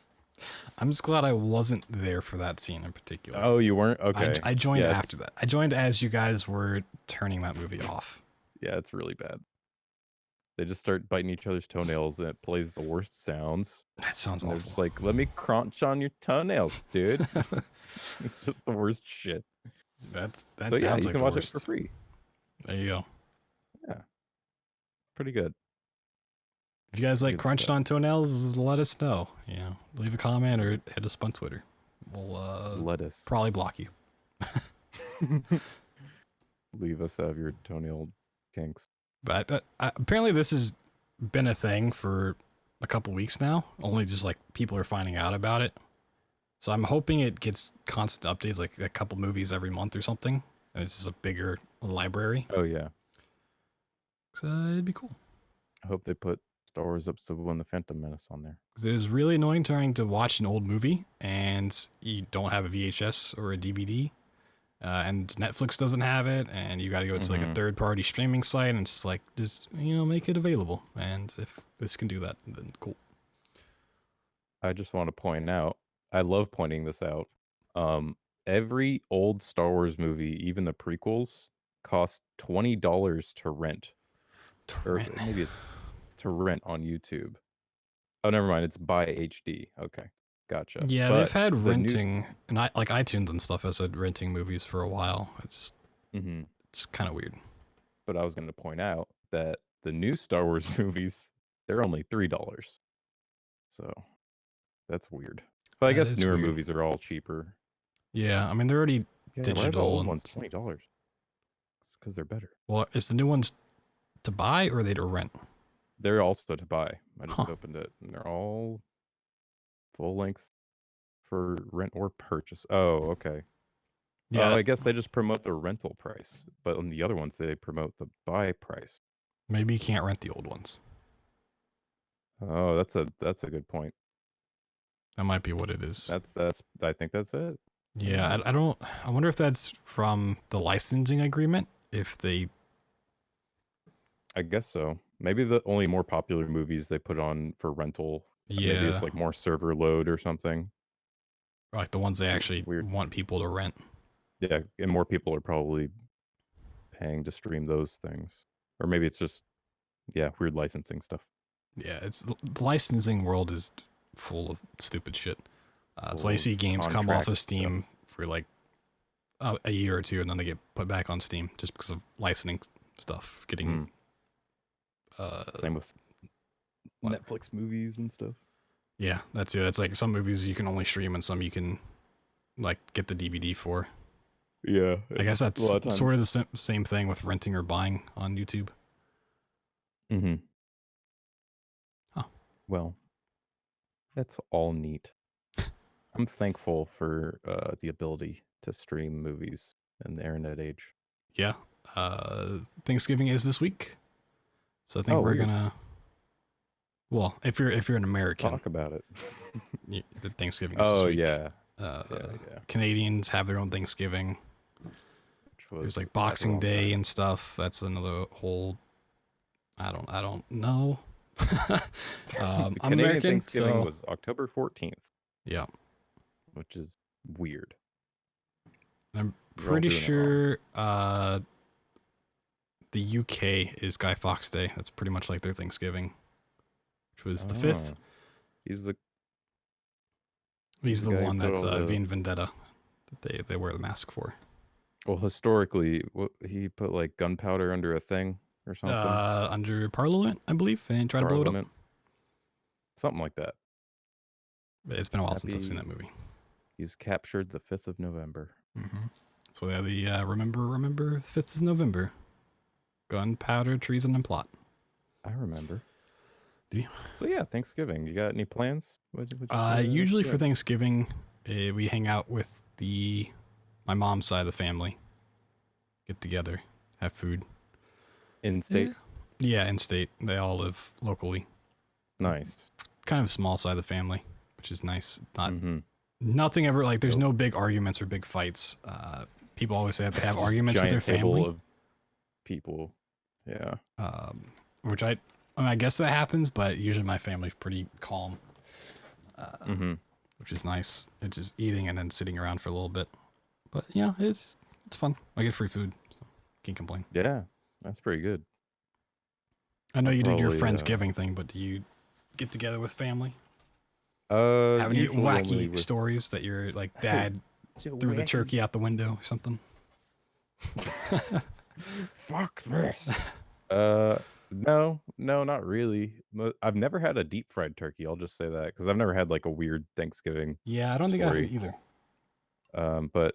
I'm just glad I wasn't there for that scene in particular. Oh, you weren't? Okay. I joined Yeah, it's after that. I joined as you guys were turning that movie off. yeah, it's really bad. They just start biting each other's toenails and it plays the worst sounds. That sounds And they're awful. just like, let me crunch on your toenails, dude. It's just the worst shit. That So yeah, sounds you like can the watch it for worst. free. There you go. Yeah, pretty good. If you guys like Good crunched stuff. on toenails, let us know. You know, leave a comment or hit us up on Twitter. We'll Lettuce. probably block you. Leave us out of your toenail kinks. But apparently this has been a thing for a couple weeks now. Only just like people are finding out about it. So I'm hoping it gets constant updates, like a couple movies every month or something. And it's just a bigger library. Oh yeah. So it'd be cool. I hope they put Star Wars Episode 1: The Phantom Menace on there. Because it is really annoying trying to watch an old movie and you don't have a VHS or a DVD. And Netflix doesn't have it, and you got to go to like a third-party streaming site, and it's just like, just make it available. And if this can do that, then cool. I just want to point out, I love pointing this out. Every old Star Wars movie, even the prequels, cost $20 to rent. Or maybe it's to rent on YouTube. Oh, never mind. It's by HD. Okay, gotcha. Yeah, but they've had renting, and like iTunes and stuff has had renting movies for a while. It's kind of weird. But I was going to point out that the new Star Wars movies, they're only $3. So that's weird. But I guess newer movies are all cheaper. Yeah, I mean they're already digital. Why are the old ones $20? It's because they're better. Well, is the new ones to buy or are they to rent? They're also to buy. I just opened it, and they're all full length for rent or purchase. Oh, okay. Yeah, I guess they just promote the rental price, but on the other ones they promote the buy price. Maybe you can't rent the old ones. Oh, that's a good point. That might be what it is. That's I think that's it. Yeah, I wonder if that's from the licensing agreement. If they, I guess so. Maybe the only more popular movies they put on for rental. Yeah, maybe it's like more server load or something. Like the ones they actually want people to rent. Yeah, and more people are probably paying to stream those things, or maybe it's just weird licensing stuff. Yeah, the licensing world is full of stupid shit. That's why you see games come off of Steam for like a year or two, and then they get put back on Steam just because of licensing stuff getting. Same with Netflix movies and stuff. Yeah, that's it. It's like some movies you can only stream, and some you can like get the DVD for. Yeah, I guess that's sort of the same thing with renting or buying on YouTube. Huh. Well, that's all neat. I'm thankful for the ability to stream movies in the internet age. Yeah. Thanksgiving is this week, so I think we're gonna. Well, if you're an American, talk about it. The Thanksgiving is this week. Yeah. Canadians have their own Thanksgiving. There's like Boxing Day and stuff. That's another whole. I don't know. I'm Canadian American, Thanksgiving was October 14th. Yeah. Which is weird. I'm pretty sure the UK is Guy Fawkes Day. That's pretty much like their Thanksgiving, which was the 5th. He's the one that's V and Vendetta that they wear the mask for. Well, historically, he put like gunpowder under a thing or something. Under Parliament, I believe, and tried to blow it up. Something like that. It's been a while since I've seen that movie. He was captured the 5th of November. That's why they remember 5th of November. Gunpowder, treason, and plot. I remember. Do you? So yeah, Thanksgiving. You got any plans? Usually for Thanksgiving, we hang out with my mom's side of the family. Get together, have food. In state? Yeah, in state. They all live locally. Nice. Kind of small side of the family, which is nice. Nothing ever like. There's no big arguments or big fights. People always say that they have arguments with their family. Of people. Yeah. Which I guess that happens, but usually my family's pretty calm. Which is nice. It's just eating and then sitting around for a little bit. But yeah, it's fun. I get free food, so can't complain. Yeah, that's pretty good. I know you did your Friendsgiving thing, but do you get together with family? Have any wacky stories that your like dad threw the turkey out the window or something? Fuck this. No, no, not really. I've never had a deep fried turkey. I'll just say that because I've never had like a weird Thanksgiving Yeah, I don't think I have story. either. But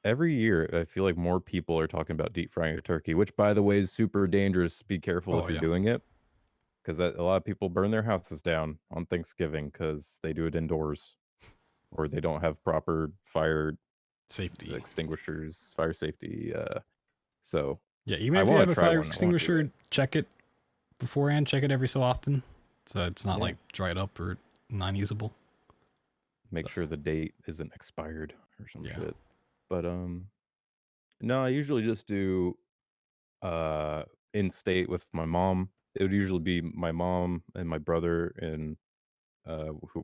every year I feel like more people are talking about deep frying a turkey, which by the way is super dangerous. Be careful Oh if you're yeah, doing it because a lot of people burn their houses down on Thanksgiving because they do it indoors or they don't have proper fire safety. extinguishers, fire safety. So Yeah, even I if you want have to a try fire one. I want to do extinguisher, it. check it beforehand. Check it every so often, so it's not Yeah. like dried up or non-usable. Make So, sure the date isn't expired or some yeah, shit. But no, I usually just do in state with my mom. It would usually be my mom and my brother and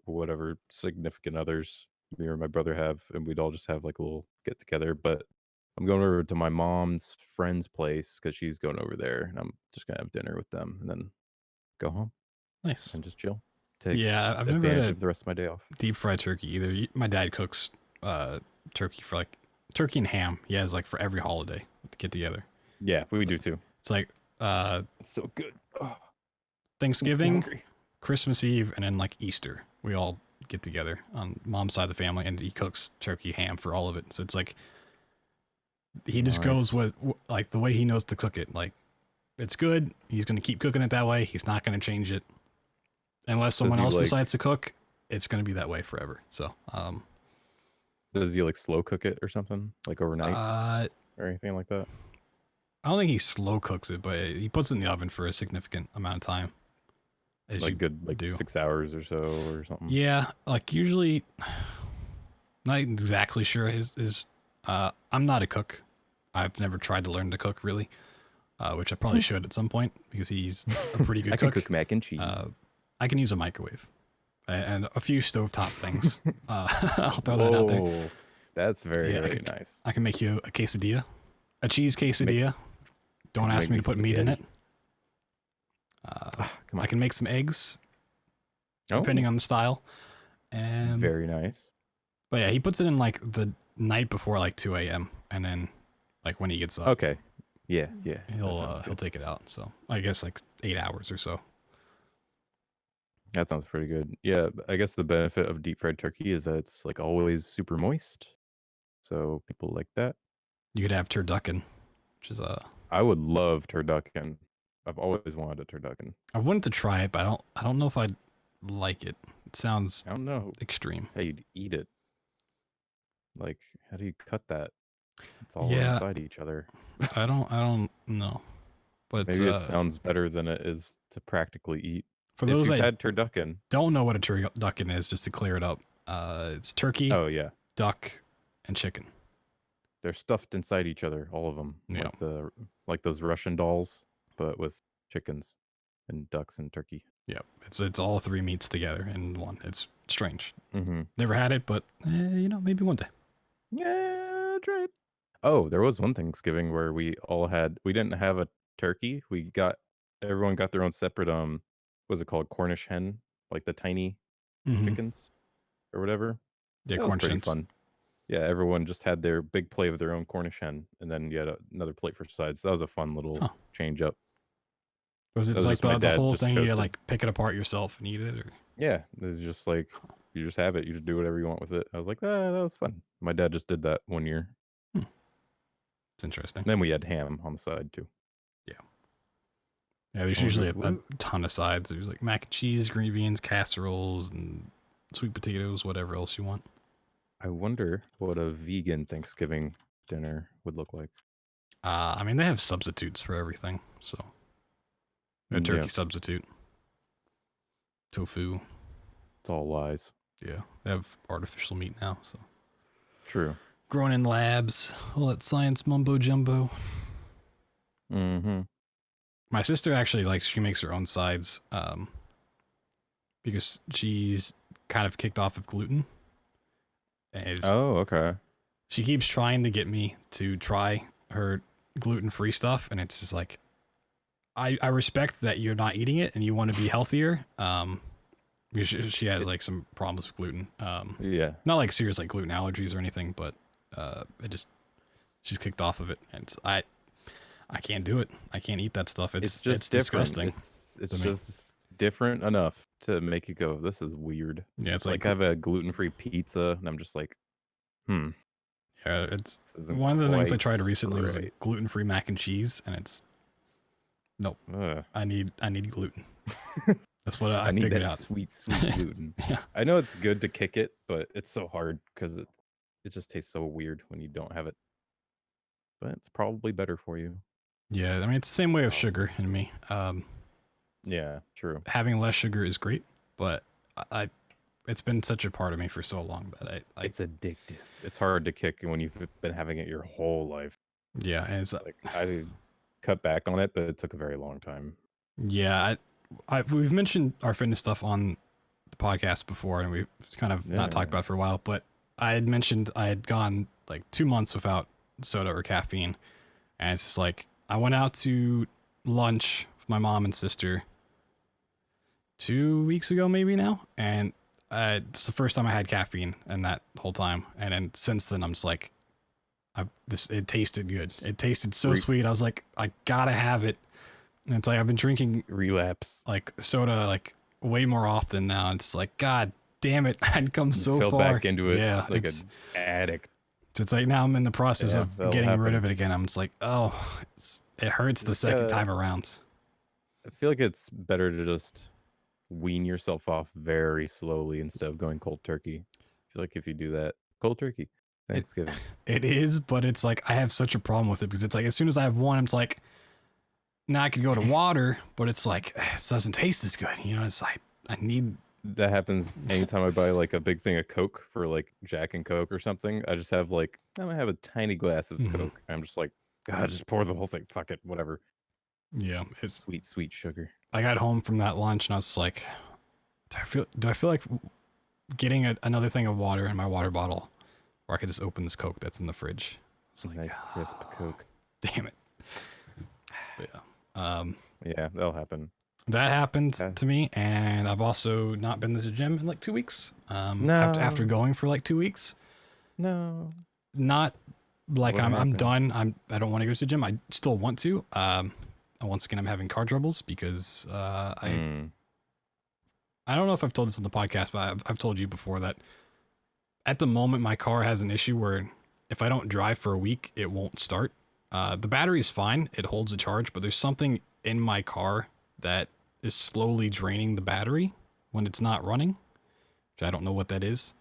whatever significant others me or my brother have, and we'd all just have like a little get together. But I'm going over to my mom's friend's place because she's going over there, and I'm just gonna have dinner with them and then go home nice. and just chill. Take Yeah, I've never had advantage a of the rest of my day off. deep fried turkey either. My dad cooks turkey for like turkey and ham. He has like for every holiday to get together. Yeah, we So do too. it's like It's so good. Oh, makes me Thanksgiving, hungry. Christmas Eve, and then like Easter. We all get together on mom's side of the family, and he cooks turkey ham for all of it. So it's like he just goes Nice. with like the way he knows to cook it. Like it's good. He's gonna keep cooking it that way. He's not gonna change it unless Does someone he else like decides to cook. It's gonna be that way forever. So does he like slow cook it or something? Like overnight I or anything like that? don't think he slow cooks it, but he puts it in the oven for a significant amount of time. As Like you good like do. 6 hours or so or something? Yeah, like usually, not exactly sure his. I'm not a cook. I've never tried to learn to cook really, which I probably should at some point because he's a pretty good I can cook. cook mac and cheese. I can use a microwave and a few stovetop things. I'll throw that out there. Whoa. That's very, Yeah, very nice. I can make you a quesadilla, a cheese quesadilla. Don't Could you ask make me me to put meat in it. spaghetti? Come I on. can make some eggs, Oh, depending on the style. very nice. But yeah, he puts it in like the night before like 2 a.m. and then like when he gets up, Okay. Yeah, yeah. That he'll sounds he'll good. take it out. So I guess like 8 hours or so. That sounds pretty good. Yeah, I guess the benefit of deep fried turkey is that it's like always super moist. So people like that. You could have turducken, which is I would love turducken. I've always wanted a turducken. I wanted to try it, but I don't know if I'd like it. It sounds I don't know extreme. how you'd eat it. Like, how do you cut that? It's all Yeah, inside each other. I don't know. But Maybe it sounds better than it is to practically eat. for If those you've that had turducken, don't know what a turducken is, just to clear it up, it's turkey, oh yeah, duck, and chicken. they're stuffed inside each other, all of them, Yeah. like those Russian dolls, but with chickens and ducks and turkey. Yeah, it's all three meats together in one. It's strange. Mm-hmm. Never had it, but maybe one day. Yeah, try it. Oh, there was one Thanksgiving where we didn't have a turkey. Everyone got their own separate what's it called? Cornish hen, like the tiny Mm-hmm. chickens or whatever. Yeah, That was Cornish pretty hens. fun. Yeah, everyone just had their big plate of their own Cornish hen, and then you had another plate for sides. That was a fun little change up. Was it That was like just my the dad whole just thing? You chose gotta, to. like pick it apart yourself and eat it, or Yeah, it's just like you just have it. You just do whatever you want with it. I was like, that was fun. My dad just did that one year. it's interesting. Then we had ham on the side too. Yeah, there's I was usually like, a ton of sides. There's like mac and cheese, green beans, casseroles, and sweet potatoes, whatever else you want. I wonder what a vegan Thanksgiving dinner would look like. I mean, they have substitutes for everything. So a turkey Yeah, substitute, tofu. it's all lies. Yeah, they have artificial meat now. So True. grown in labs, all that science mumbo jumbo. Mm-hmm. My sister actually she makes her own sides, because she's kind of kicked off of gluten. Oh, okay. She keeps trying to get me to try her gluten-free stuff, and it's just like, I respect that you're not eating it and you want to be healthier. Because she has like some problems with gluten. Yeah. Not like serious like gluten allergies or anything, but she's kicked off of it, and I can't do it. I can't eat that stuff. It's It's just different. disgusting. It's to me. just different enough to make you go, "This is weird." Yeah, it's Like, I have a gluten-free pizza, and I'm just like, "Hmm, yeah, it's this isn't one of the things I quite tried recently was right." gluten-free mac and cheese, and it's nope. Ugh. I need gluten. That's what I I need figured that out. sweet, sweet gluten. Yeah. I know it's good to kick it, but it's so hard because it just tastes so weird when you don't have it. But it's probably better for you. Yeah, I mean it's the same way with Probably. sugar in me. Yeah, true. Having less sugar is great, but I it's been such a part of me for so long that I It's addictive. It's hard to kick when you've been having it your whole life. yeah, and it's Like, I cut back on it, but it took a very long time. yeah, we've mentioned our fitness stuff on the podcast before, and we've kind of not talked about it for a while. But I had mentioned I had gone like 2 months without soda or caffeine, and it's just like I went out to lunch with my mom and sister 2 weeks ago, maybe now, and it's the first time I had caffeine in that whole time, and then since then I'm just like, it tasted good. It tasted so sweet. I was like, I gotta have it. And it's like I've been drinking Relapse. like soda like way more often now. It's like, God damn it, I'd come so Fell far. back into it Yeah, like an addict. it's like now I'm in the process Yeah, of that'll getting rid happen. of it again. I'm just like, oh, it hurts the Just second gotta- time around. I feel like it's better to just wean yourself off very slowly instead of going cold turkey. I feel like if you do that, cold turkey, Thanksgiving. It is, but it's like I have such a problem with it because it's like as soon as I have one, it's like now I could go to water, but it's like it doesn't taste as good. You know, it's like I need. That happens anytime I buy like a big thing of Coke for like Jack and Coke or something. I just have like, I'm gonna have a tiny glass of Coke. I'm just like, God, just pour the whole thing. Fuck it, whatever. Yeah, it's. Sweet, sweet sugar. I got home from that lunch and I was like, do I feel like getting another thing of water in my water bottle, or I could just open this Coke that's in the fridge? It's like Nice crisp Coke. damn it. But yeah. Yeah, that'll happen. That happened Yeah. to me, and I've also not been to the gym in like 2 weeks. No. After going for like 2 weeks, No. not like What I'm happened? done. I don't want to go to the gym. I still want to. Once again, I'm having car troubles because I don't know if I've told this on the podcast, but I've told you before that at the moment my car has an issue where if I don't drive for a week, it won't start. The battery is fine; it holds a charge, but there's something in my car that is slowly draining the battery when it's not running, which I don't know what that is.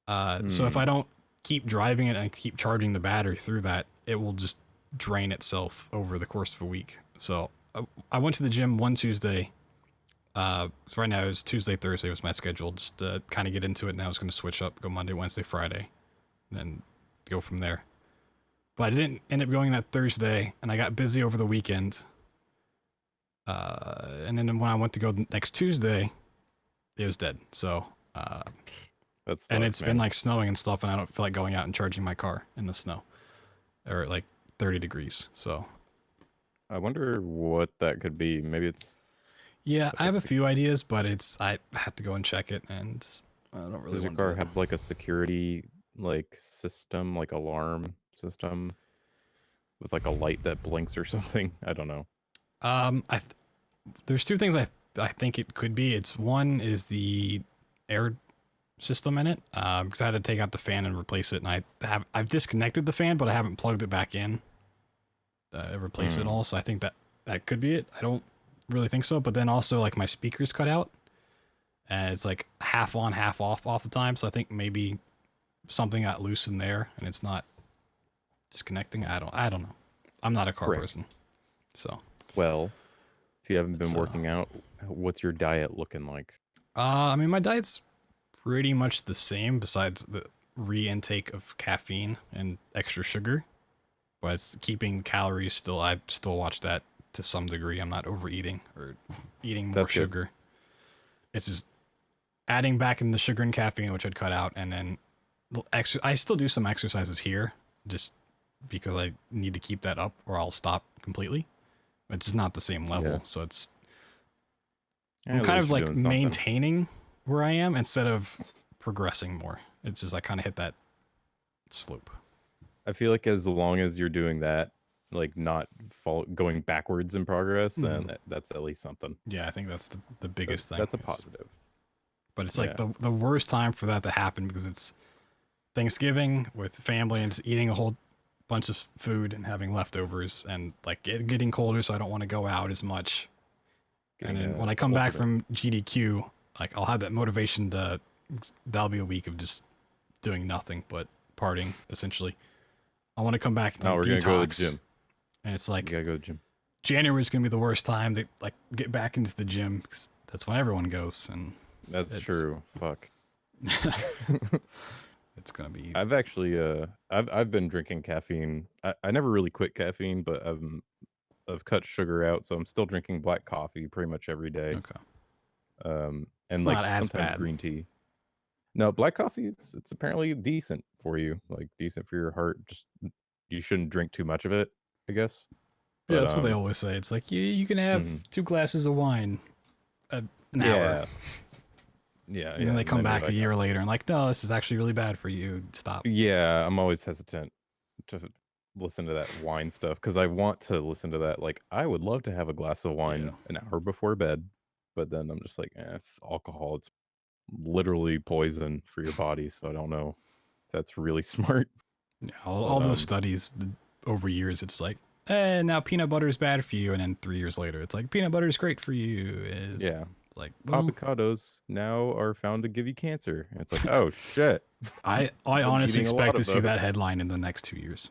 So if I don't keep driving it and keep charging the battery through that, it will just drain itself over the course of a week. So I went to the gym one Tuesday. So right now it's Tuesday, Thursday was my schedule, just to kind of get into it. Now I was going to switch up, go Monday, Wednesday, Friday, and then go from there. But I didn't end up going that Thursday, and I got busy over the weekend. And then when I went to go next Tuesday, it was dead. So, and it's been like snowing and stuff, and I don't feel like going out and charging my car in the snow or at like 30 degrees. So, I wonder what that could be. Maybe it's. yeah, I have a few ideas, but I have to go and check it, and I don't really. Does your car have like a security like system, like alarm system, with like a light that blinks or something? I don't know. There's two things I think it could be. It's one is the air system in it, because I had to take out the fan and replace it, and I've disconnected the fan, but I haven't plugged it back in. Replace it all, so I think that could be it. I don't really think so, but then also like my speakers cut out, and it's like half on, half off the time. So I think maybe something got loose in there, and it's not disconnecting. I don't know. I'm not a car person, so. Well, if you haven't been working out, what's your diet looking like? I mean, my diet's pretty much the same besides the re-intake of caffeine and extra sugar, but it's keeping calories still. I still watch that to some degree. I'm not overeating or eating more sugar. It's just adding back in the sugar and caffeine, which I'd cut out, and then I still do some exercises here just because I need to keep that up or I'll stop completely. It's just not the same level, so it's I'm kind of like maintaining where I am instead of progressing more. It's just I kind of hit that slope. I feel like as long as you're doing that like not going backwards in progress, then Mhm. that's at least something. Yeah, I think that's the biggest thing. That's a positive. But it's like Yeah. the worst time for that to happen because it's Thanksgiving with family and just eating a whole bunch of food and having leftovers and like getting colder, so I don't want to go out as much. And Getting then when I come back ultimate. from GDQ, like I'll have that motivation to that'll be a week of just doing nothing but partying essentially. I want to come back and Now like, we're gonna go to the detox, gym. and it's You like gotta go to the gym. January is gonna be the worst time to like get back into the gym because that's when everyone goes, and That's it's true. Fuck. it's gonna be I've actually I've been drinking caffeine. I never really quit caffeine, but I've cut sugar out, so I'm still drinking black coffee pretty much every day. okay. It's And like not as sometimes bad. green tea. No, black coffee is it's apparently decent for you, like decent for your heart. Just you shouldn't drink too much of it, I guess. Yeah, But that's what they always say. It's like you can have mhm. 2 glasses of wine an hour, Yeah, yeah, and then yeah. they And come then you're back a like, year later and like, no, this is actually really bad for you. Stop. yeah, I'm always hesitant to listen to that wine stuff because I want to listen to that. Like, I would love to have a glass of Yeah. wine an hour before bed, but then I'm just like, it's alcohol. It's literally poison for your body. So I don't know if that's really smart. Yeah, But all those studies over years, it's like, now peanut butter is bad for you, and then 3 years later, it's like peanut butter is great for you. Is yeah, like, well, avocados now are found to give you cancer. And it's like, oh shit, I been honestly eating a expect lot to of see that those. headline in the next 2 years.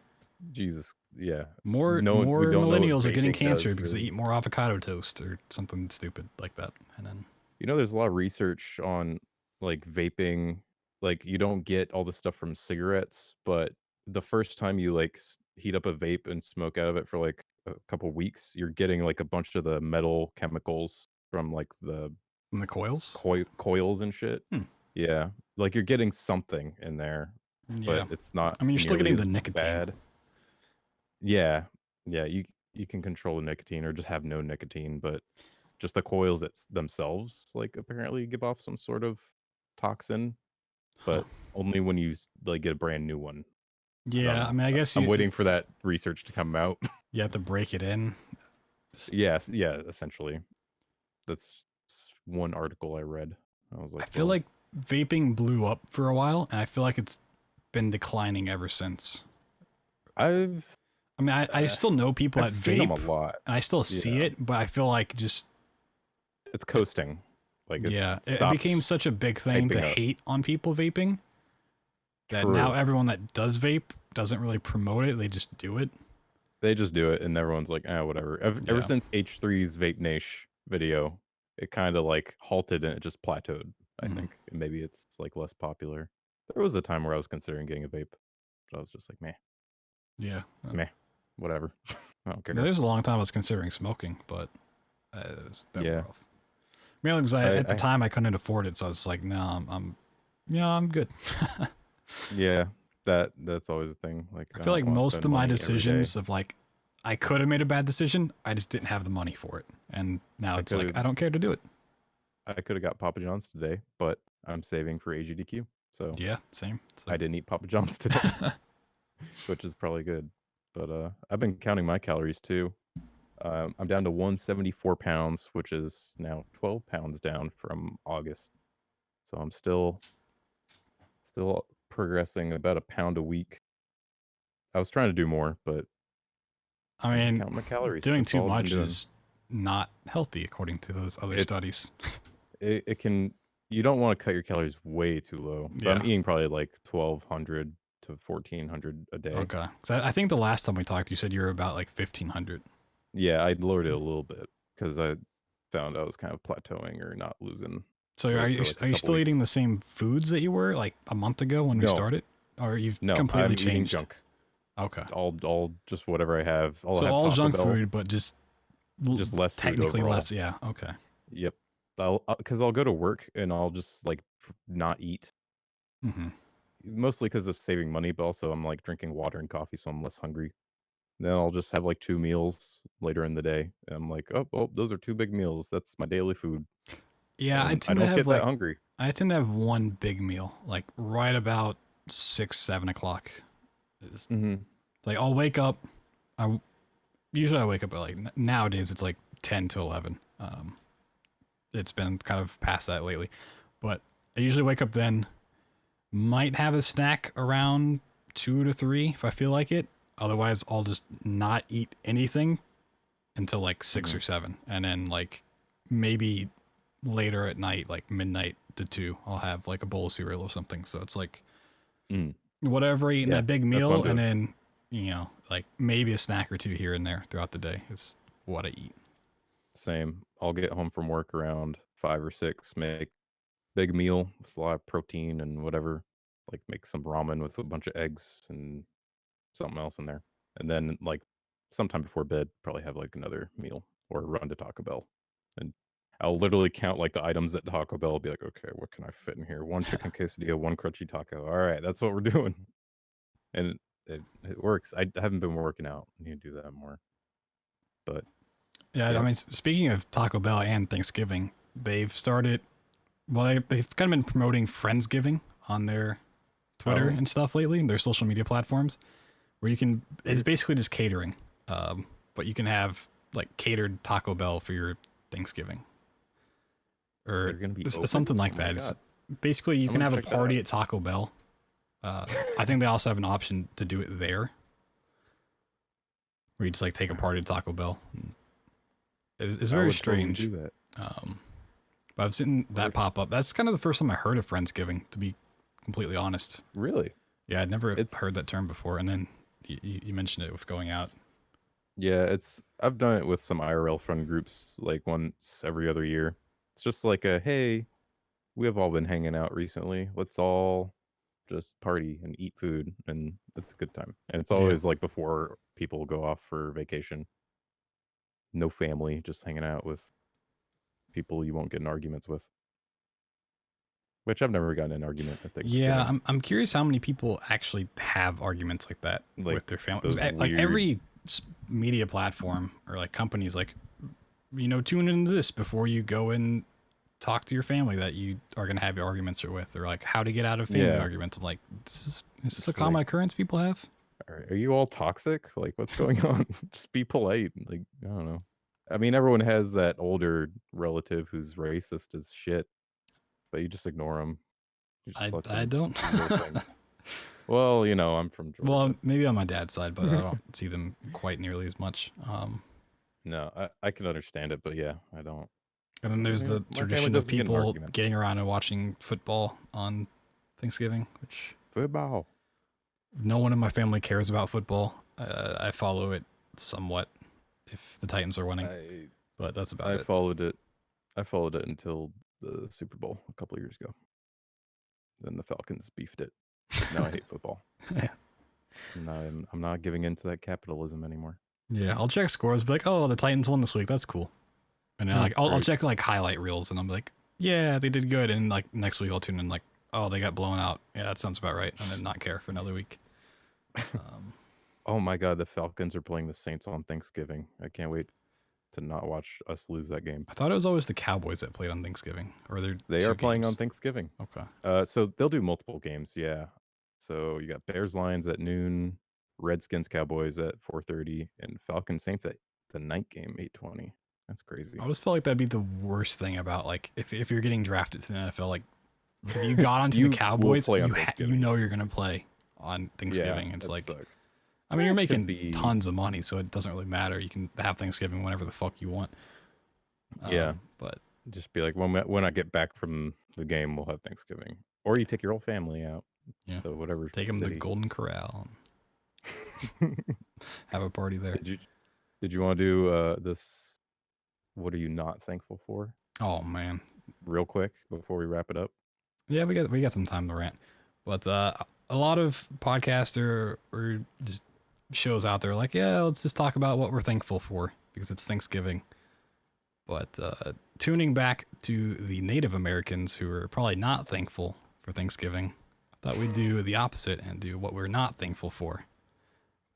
Jesus, yeah. More No, we don't know what millennials are getting vaping cancer does because they really. eat more avocado toast or something stupid like that, and then You know, there's a lot of research on like vaping. Like, you don't get all the stuff from cigarettes, but the first time you like heat up a vape and smoke out of it for like a couple weeks, you're getting like a bunch of the metal chemicals from like the from the coils. coils and shit. Hmm. Yeah, like you're getting something in there, but Yeah, it's not I mean, you're still nearly getting the as nicotine. bad. Yeah, yeah, you can control the nicotine or just have no nicotine, but just the coils themselves, like, apparently give off some sort of toxin, Huh. but only when you like get a brand new one. I don't Yeah, I know. mean, I guess I'm waiting for that research to come out. you have to break it in. Yes, yeah, essentially. That's one article I read. I was I like, feel well, like vaping blew up for a while, and I feel like it's been declining ever since. I've I mean, I still know people I've that seen them a vape, lot. and I still see Yeah, it, but I feel like just it's coasting. Like it's yeah, it became stopped such a big thing to hyping up. hate on people vaping that now True. everyone that does vape doesn't really promote it; they just do it. They just do it, and everyone's like, "Ah, whatever." Ever Yeah. since H3's Vape Nash video, it kind of like halted and it just plateaued. I Hmm. think and maybe it's like less popular. There was a time where I was considering getting a vape, but I was just like, meh, Yeah. meh, whatever. I don't care. There's a long time I was considering smoking, but that wore Yeah, off. Mainly because at the I time I couldn't afford it, so I was like, no, yeah, I'm good. yeah, that's always a thing. Like, I I feel don't like want to most spend of my money every day. decisions of like, I could have made a bad decision. I just didn't have the money for it, and now I it's could like have I don't care to do it. I could have got Papa John's today, but I'm saving for AGDQ, so Yeah, same. I So didn't eat Papa John's today, which is probably good. But I've been counting my calories too. I'm down to 174 pounds, which is now 12 pounds down from August. So I'm still progressing about a pound a week. I was trying to do more, but I I just mean, count my calories. doing That's too all I've been much doing. is not healthy according to those other It's studies. it can you don't want to cut your calories way too low, but I'm Yeah. eating probably like 1200 to 1400 a day. Okay. 'Cause I think the last time we talked, you said you were about like 1,500. Yeah, I lowered it a little bit because I found I was kind of plateauing or not losing So weight for like a are you couple still eating weeks. the same foods that you were like a month ago when we No, started, or you've no, completely I'm eating changed? junk. Okay. All just whatever I have. I'll So have all Taco junk Bell, food, but just just less food technically overall. less. Yeah. Okay. Yep. I'll because I'll go to work and I'll just like not eat, Hmm. mostly because of saving money, but also I'm like drinking water and coffee, so I'm less hungry. Then I'll just have like 2 meals later in the day. And I'm like, oh, well, those are 2 big meals. That's my daily food, Yeah, and I don't get that hungry. I tend to have one big meal, like right about 6, 7 o'clock. It's Hmm. like I'll wake up, I usually I wake up at like nowadays it's like 10 to 11. It's been kind of past that lately, but I usually wake up then. Might have a snack around 2 to 3 if I feel like it. Otherwise, I'll just not eat anything until like 6 or 7, and then like maybe later at night, like midnight to 2, I'll have like a bowl of cereal or something. So it's like whatever I eat in Yeah, that big that's what meal, I'm and doing. then like maybe a snack or two here and there throughout the day is what I eat. Same. I'll get home from work around 5 or 6, make big meal with a lot of protein and whatever, like make some ramen with a bunch of eggs and something else in there. And then like sometime before bed, probably have like another meal or run to Taco Bell. And I'll literally count like the items at Taco Bell, be like, okay, what can I fit in here? One chicken quesadilla, one crunchy taco. All right, that's what we're doing. And it works. I haven't been working out. I need to do that more. But Yeah, I yeah. mean, speaking of Taco Bell and Thanksgiving, they've started. Well, they've kind of been promoting Friendsgiving on their Twitter Oh, and stuff lately, their social media platforms, where you can. It's weird. basically just catering, but you can have like catered Taco Bell for your Thanksgiving or They're gonna be something open? like Oh my that. It's god. basically you I'm can gonna have a check that out. party at Taco Bell. I think they also have an option to do it there, where you just like take a party to Taco Bell. It's I very would totally strange. do that. Um, but I've seen that Where pop up. That's kind of the first time I heard of Friendsgiving, to be completely honest. really? Yeah, I'd never heard that It's term before, and then you mentioned it with going out. yeah, it's I've done it with some IRL friend groups like once every other year. It's just like a hey, we have all been hanging out recently. Let's all just party and eat food and it's a good time. And it's Yeah, always like before people go off for vacation. No family, just hanging out with people you won't get in arguments with. Which I've never gotten in an argument at yeah. Thanksgiving. I'm curious how many people actually have arguments like that Like with their family. 'Cause, those like weird every media platform or like companies, like tune into this before you go and talk to your family that you are gonna have your arguments with, or like how to get out of family yeah. arguments. I'm like, is this a It's common like occurrence people have? are you all toxic? Like, what's going on? Just be polite. Like, I don't know. I mean, everyone has that older relative who's racist as shit, but you just ignore them. You just let I them don't. do their thing. Well, I'm from Well, Georgia. maybe on my dad's side, but I don't see them quite nearly as much. No, I can understand it, but yeah, I don't. And then there's the My family tradition of doesn't get in people arguments. getting around and watching football on Thanksgiving, which Football. no one in my family cares about football. I follow it somewhat if the Titans are winning, I but that's about I it. followed it. I followed it until the Super Bowl a couple of years ago. Then the Falcons beefed it. Now I hate football. Yeah. No, I'm not giving in to that capitalism anymore. Yeah, I'll check scores, be like, oh, the Titans won this week. That's cool. And then like I'll Great. check like highlight reels, and I'm like, yeah, they did good. And like next week I'll tune in like, oh, they got blown out. Yeah, that sounds about right. And then not care for another week. Um, Oh my god, the Falcons are playing the Saints on Thanksgiving. I can't wait to not watch us lose that game. I thought it was always the Cowboys that played on Thanksgiving, or they're They are two playing on games. Thanksgiving. Okay. So they'll do multiple games, yeah. So you got Bears Lions at noon, Redskins Cowboys at 4:30, and Falcons Saints at the night game 8:20. That's I crazy. always felt like that'd be the worst thing about like if you're getting drafted to the NFL, like if you got onto the You will Cowboys, play on you Thanksgiving. know you're gonna play on Yeah, Thanksgiving. It's that like, sucks. I mean, you're It could making be tons of money, so it doesn't really matter. You can have Thanksgiving whenever the fuck you want. yeah. But Just be like when I get back from the game, we'll have Thanksgiving, or you take your whole family out yeah, to whatever take them to city. Golden Corral and have a party there. Did you want to do this? What are you not thankful for? Oh man, Real quick before we wrap it up. yeah, we got some time to rant, but a lot of podcasts or just shows out there are like, yeah, let's just talk about what we're thankful for because it's Thanksgiving. But tuning back to the Native Americans who are probably not thankful for Thanksgiving, I thought we'd do the opposite and do what we're not thankful for.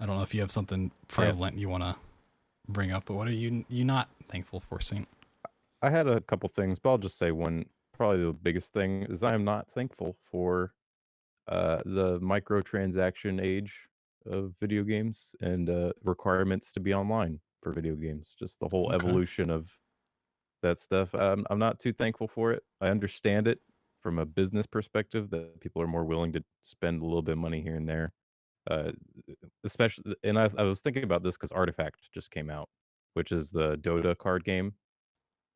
I don't know if you have something Yes, prevalent you want to bring up, but what are you not thankful for, Saint? I had a couple things, but I'll just say one. Probably the biggest thing is I am not thankful for the microtransaction age. of video games and requirements to be online for video games. Just the whole Okay. evolution of that stuff. I'm not too thankful for it. I understand it from a business perspective that people are more willing to spend a little bit of money here and there. Uh, especially, and I was thinking about this because Artifact just came out, which is the Dota card game,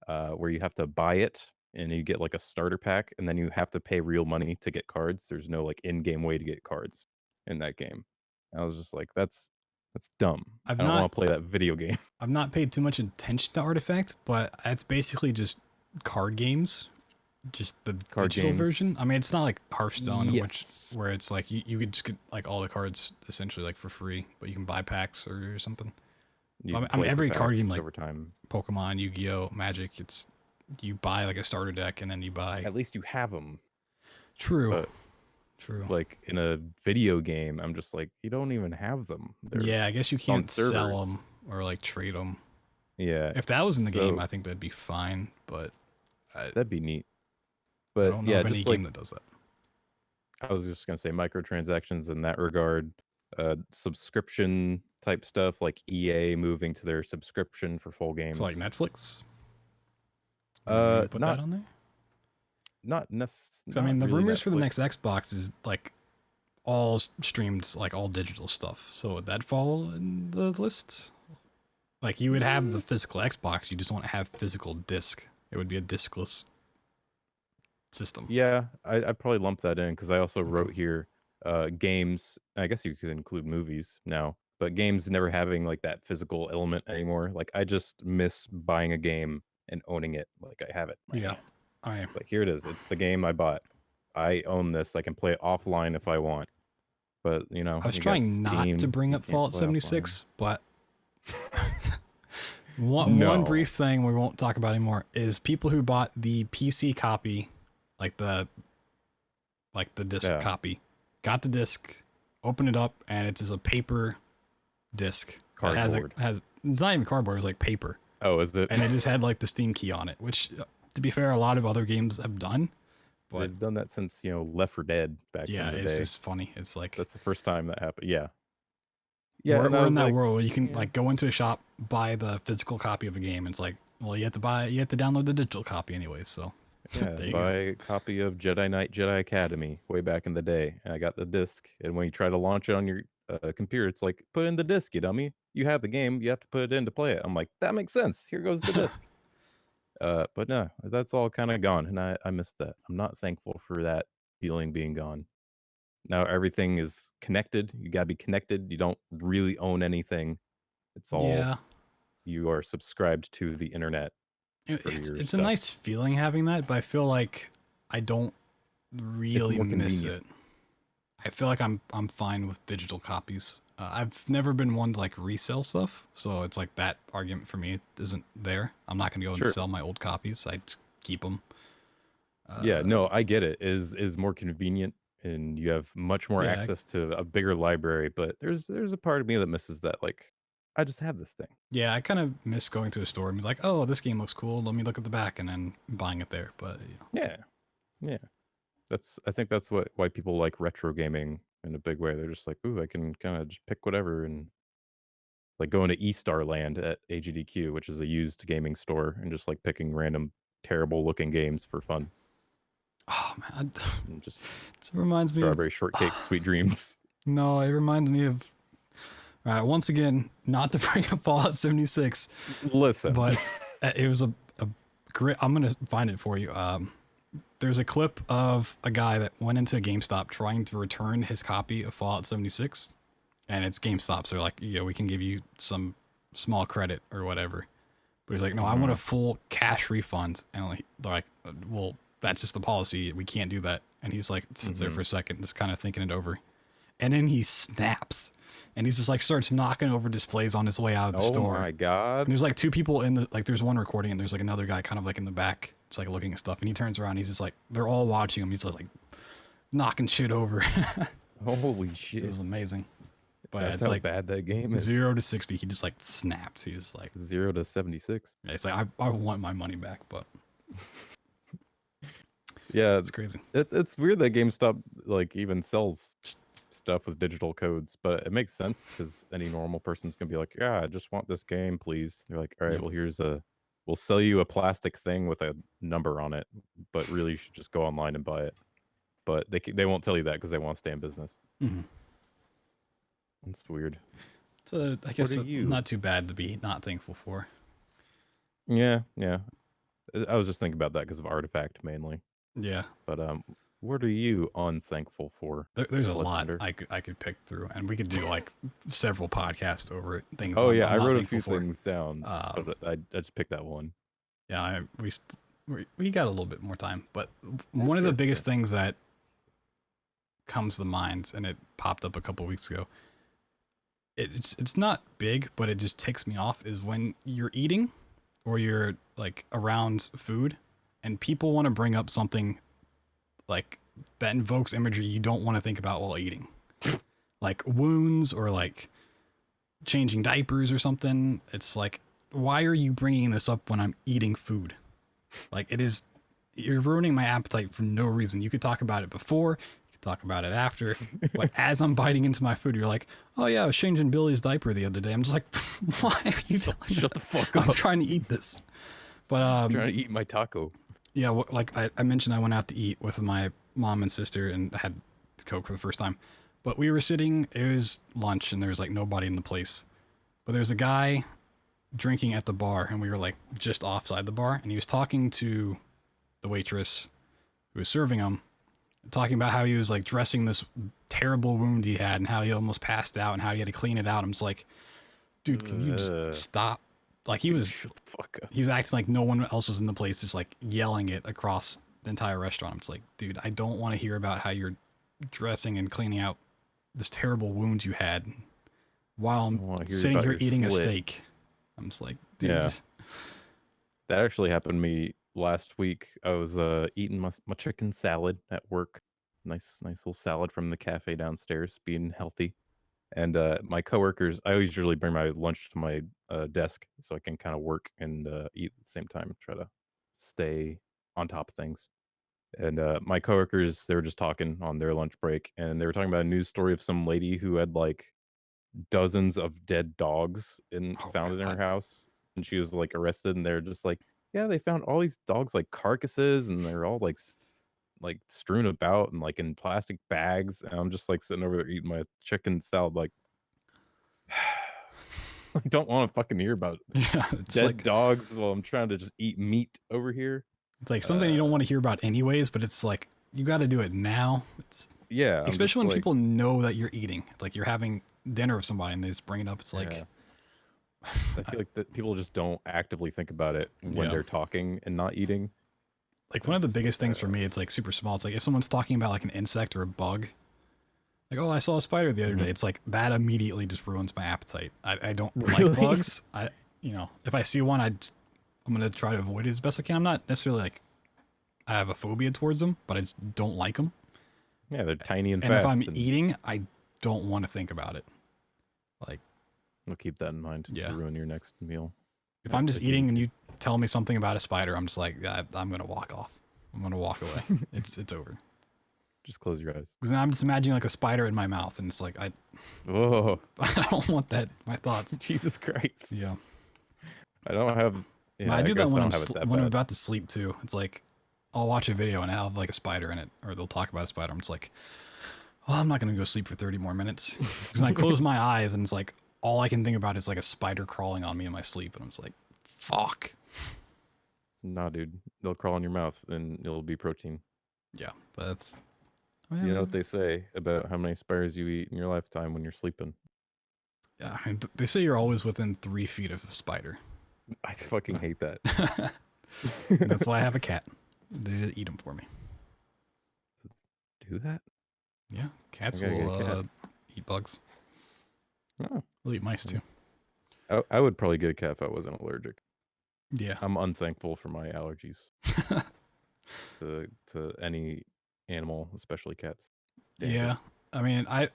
where you have to buy it and you get like a starter pack, and then you have to pay real money to get cards. There's no like in-game way to get cards in that game. And I was just like, that's dumb. I've I don't not want to play that video game. I've not paid too much attention to Artifact, but it's basically just card games, just the Card digital version. games. I mean, it's not like Hearthstone, Yes. where it's like you could just get like all the cards essentially like for free, but you can buy packs or something. You I mean, play for every card packs game like over time. Pokemon, Yu-Gi-Oh, Magic, it's you buy like a starter deck and then you buy. At least you have them. True, But true. like in a video game, I'm just like, you don't even have them. They're Yeah, I guess you on can't sell servers. them or like trade them. Yeah. If that was in the game, So I think that'd be fine. But I that'd be neat. I But don't know yeah, of any just game like that does that. I was just gonna say microtransactions in that regard, subscription type stuff like EA moving to their subscription for full So like games. Netflix, you would put that Not on there. not I not mean, the really rumors for the Netflix. next Xbox is like all streamed, like all digital stuff. So would that fall in the lists? Like you would have the physical Xbox, you just want to have physical disc. It would be a discless system. Yeah, I'd probably lump that in because I also Okay. wrote here games. I guess you could include movies now, but games never having like that physical element anymore. Like I just miss buying a game and owning it. Like I have it in my Yeah. hand. I Like here it is. It's the game I bought. I own this. I can play it offline if I want. But you know, I was you got trying not to Steam. bring You up can't Fallout play offline. 76, but one No. brief thing we won't talk about anymore is people who bought the PC copy, like the disc Yeah. copy, got the disc, opened it up, and it's just a paper disc. That Cardboard. has it's not even cardboard, it's like paper. Oh, is it? And it just had like the Steam key on it, which to be fair, a lot of other games have done. But They've done that since Left 4 Dead back yeah, in the it's day. just funny. It's like That's the first time that happened. Yeah. we're and I in was that like, world where you can yeah. like go into a shop, buy the physical copy of a game. And it's like, well, you have to download the digital copy anyway. So Yeah, there you buy go. a copy of Jedi Knight Jedi Academy way back in the day. And I got the disc. And when you try to launch it on your computer, it's like, put in the disc, you dummy. You have the game. You have to put it in to play it. I'm like, that makes sense. Here goes the disc. But no, that's all kind of gone. And I missed that. I'm not thankful for that feeling being gone. Now everything is connected. You got to be connected. You don't really own anything. It's all Yeah, you are subscribed to the internet for it's your a stuff. nice feeling having that, but I feel like I don't really more miss convenient. it. I feel like I'm fine with digital copies. I've never been one to like resell stuff, so it's like that argument for me isn't there. I'm not gonna go Sure. and sell my old copies. I just keep them. Yeah, no, I get it. Is more convenient and you have much more Yeah, access to a bigger library, but there's a part of me that misses that like I just have this thing. yeah. I kind of miss going to a store and be like, oh, this game looks cool. Let me look at the back, and then buying it there. But Yeah. Yeah. I think that's why people like retro gaming in a big way. They're just like, "Ooh, I can kind of just pick whatever," and like going to E-Star Land at AGDQ, which is a used gaming store, and just like picking random terrible looking games for fun. oh man, And just it reminds me of strawberry shortcake, sweet dreams. no. It reminds me of. All right, once again, not to bring up Fallout 76, Listen. but it was a great. I'm gonna find it for you. There's a clip of a guy that went into a GameStop trying to return his copy of Fallout 76, and it's GameStop, so like, we can give you some small credit or whatever. But he's like, no, I want a full cash refund, and like, they're like, well, that's just the policy. We can't do that. And he's like, sits there for a second, just kind of thinking it over, and then he snaps, and he's just like starts knocking over displays on his way out of the store. Oh my And god. there's like two people in the there's one recording and there's like another guy kind of like in the back. It's like looking at stuff, and he turns around. He's just like they're all watching him. He's just like knocking shit over. Holy It shit. was amazing. But That's it's how like bad that game is. 0 to 60. He just like snaps. He's like 0 to 76. yeah, it's like I want my money back, but Yeah, it's crazy. it's weird that GameStop like even sells stuff with digital codes, but it makes sense because any normal person's gonna be like, "Yeah, I just want this game, please." They're like, "All right, Yep. well, we'll sell you a plastic thing with a number on it, but really you should just go online and buy it." But they won't tell you that because they want to stay in business. Mm-hmm. That's weird. So I What guess are you? not too bad to be not thankful for. Yeah, yeah. I was just thinking about that because of Artifact mainly. Yeah. But what are you unthankful for? There's a Blood lot Thunder? I could pick through, and we could do like several podcasts over it. Things Oh yeah, I'm I not wrote a thankful few for. things down, but I just picked that one. Yeah, we got a little bit more time, but Yeah, one of the sure, biggest things that comes to mind, and it popped up a couple weeks ago. It's not big, but it just ticks me off. Is when you're eating, or you're like around food, and people want to bring up something like that invokes imagery you don't want to think about while eating, like wounds or like changing diapers or something. It's like, why are you bringing this up when I'm eating food? Like, you're ruining my appetite for no reason. You could talk about it before, you could talk about it after, but as I'm biting into my food, you're like, oh yeah, I was changing Billy's diaper the other day. I'm just like, why are you telling me? Shut the fuck up. I'm trying to eat this. But I'm trying to eat my taco. yeah, like I mentioned, I went out to eat with my mom and sister and had Coke for the first time. But we were sitting, it was lunch, and there was like nobody in the place. But there was a guy drinking at the bar, and we were like just offside the bar, and he was talking to the waitress who was serving him, talking about how he was like dressing this terrible wound he had and how he almost passed out and how he had to clean it out. I'm just like, dude, can you just stop? Like he was Shut the fuck up. he was acting like no one else was in the place, just like yelling it across the entire restaurant. I'm just like, dude, I don't want to hear about how you're dressing and cleaning out this terrible wound you had while I'm sitting here eating a steak. I'm just like, dude. Yeah. That actually happened to me last week. I was eating my chicken salad at work. Nice little salad from the cafe downstairs, being healthy. And my coworkers, I always usually bring my lunch to my desk so I can kind of work and eat at the same time, try to stay on top of things. And my coworkers, they were just talking on their lunch break, and they were talking about a news story of some lady who had like dozens of dead dogs found in her house, and she was like arrested, and they're just like, yeah, they found all these dogs like carcasses, and they're all like like strewn about and like in plastic bags, and I'm just like sitting over there eating my chicken salad, like I don't want to fucking hear about It's dead like dogs while I'm trying to just eat meat over here. It's like something you don't want to hear about anyways, but it's like you got to do it now. Yeah, especially when people know that you're eating. It's like you're having dinner with somebody and they just bring it up. It's like I feel like that people just don't actively think about it when they're talking and not eating. Like one of the biggest things for me, it's like super small. It's like if someone's talking about like an insect or a bug, like, oh, I saw a spider the other day. It's like that immediately just ruins my appetite. I don't like bugs. If I see one, I'm going to try to avoid it as best I can. I'm not necessarily like, I have a phobia towards them, but I just don't like them. Yeah, they're tiny and fast. And if I'm eating, I don't want to think about it. Like, I'll keep that in mind to ruin your next meal. If I'm just eating and you tell me something about a spider, I'm just like, I'm going to walk off. I'm going to walk away. It's over. Just close your eyes. Because I'm just imagining like a spider in my mouth, and it's like, whoa, I don't want that. My thoughts. Jesus Christ. Yeah. I don't have. Yeah, I do that when I'm about to sleep too. It's like I'll watch a video and I'll have like a spider in it, or they'll talk about a spider. I'm just like, well, I'm not gonna go sleep for 30 more minutes. Because I close my eyes and it's like all I can think about is like a spider crawling on me in my sleep, and I'm just like, fuck. Nah, dude, they'll crawl in your mouth and it'll be protein. Yeah, but that's. You know what they say about how many spiders you eat in your lifetime when you're sleeping? Yeah, they say you're always within 3 feet of a spider. I fucking hate that. That's why I have a cat. They eat them for me. Do that? Yeah, cats will eat bugs. Oh. They'll eat mice too. I would probably get a cat if I wasn't allergic. Yeah. I'm unthankful for my allergies to any animal, especially cats. Yeah. I mean, I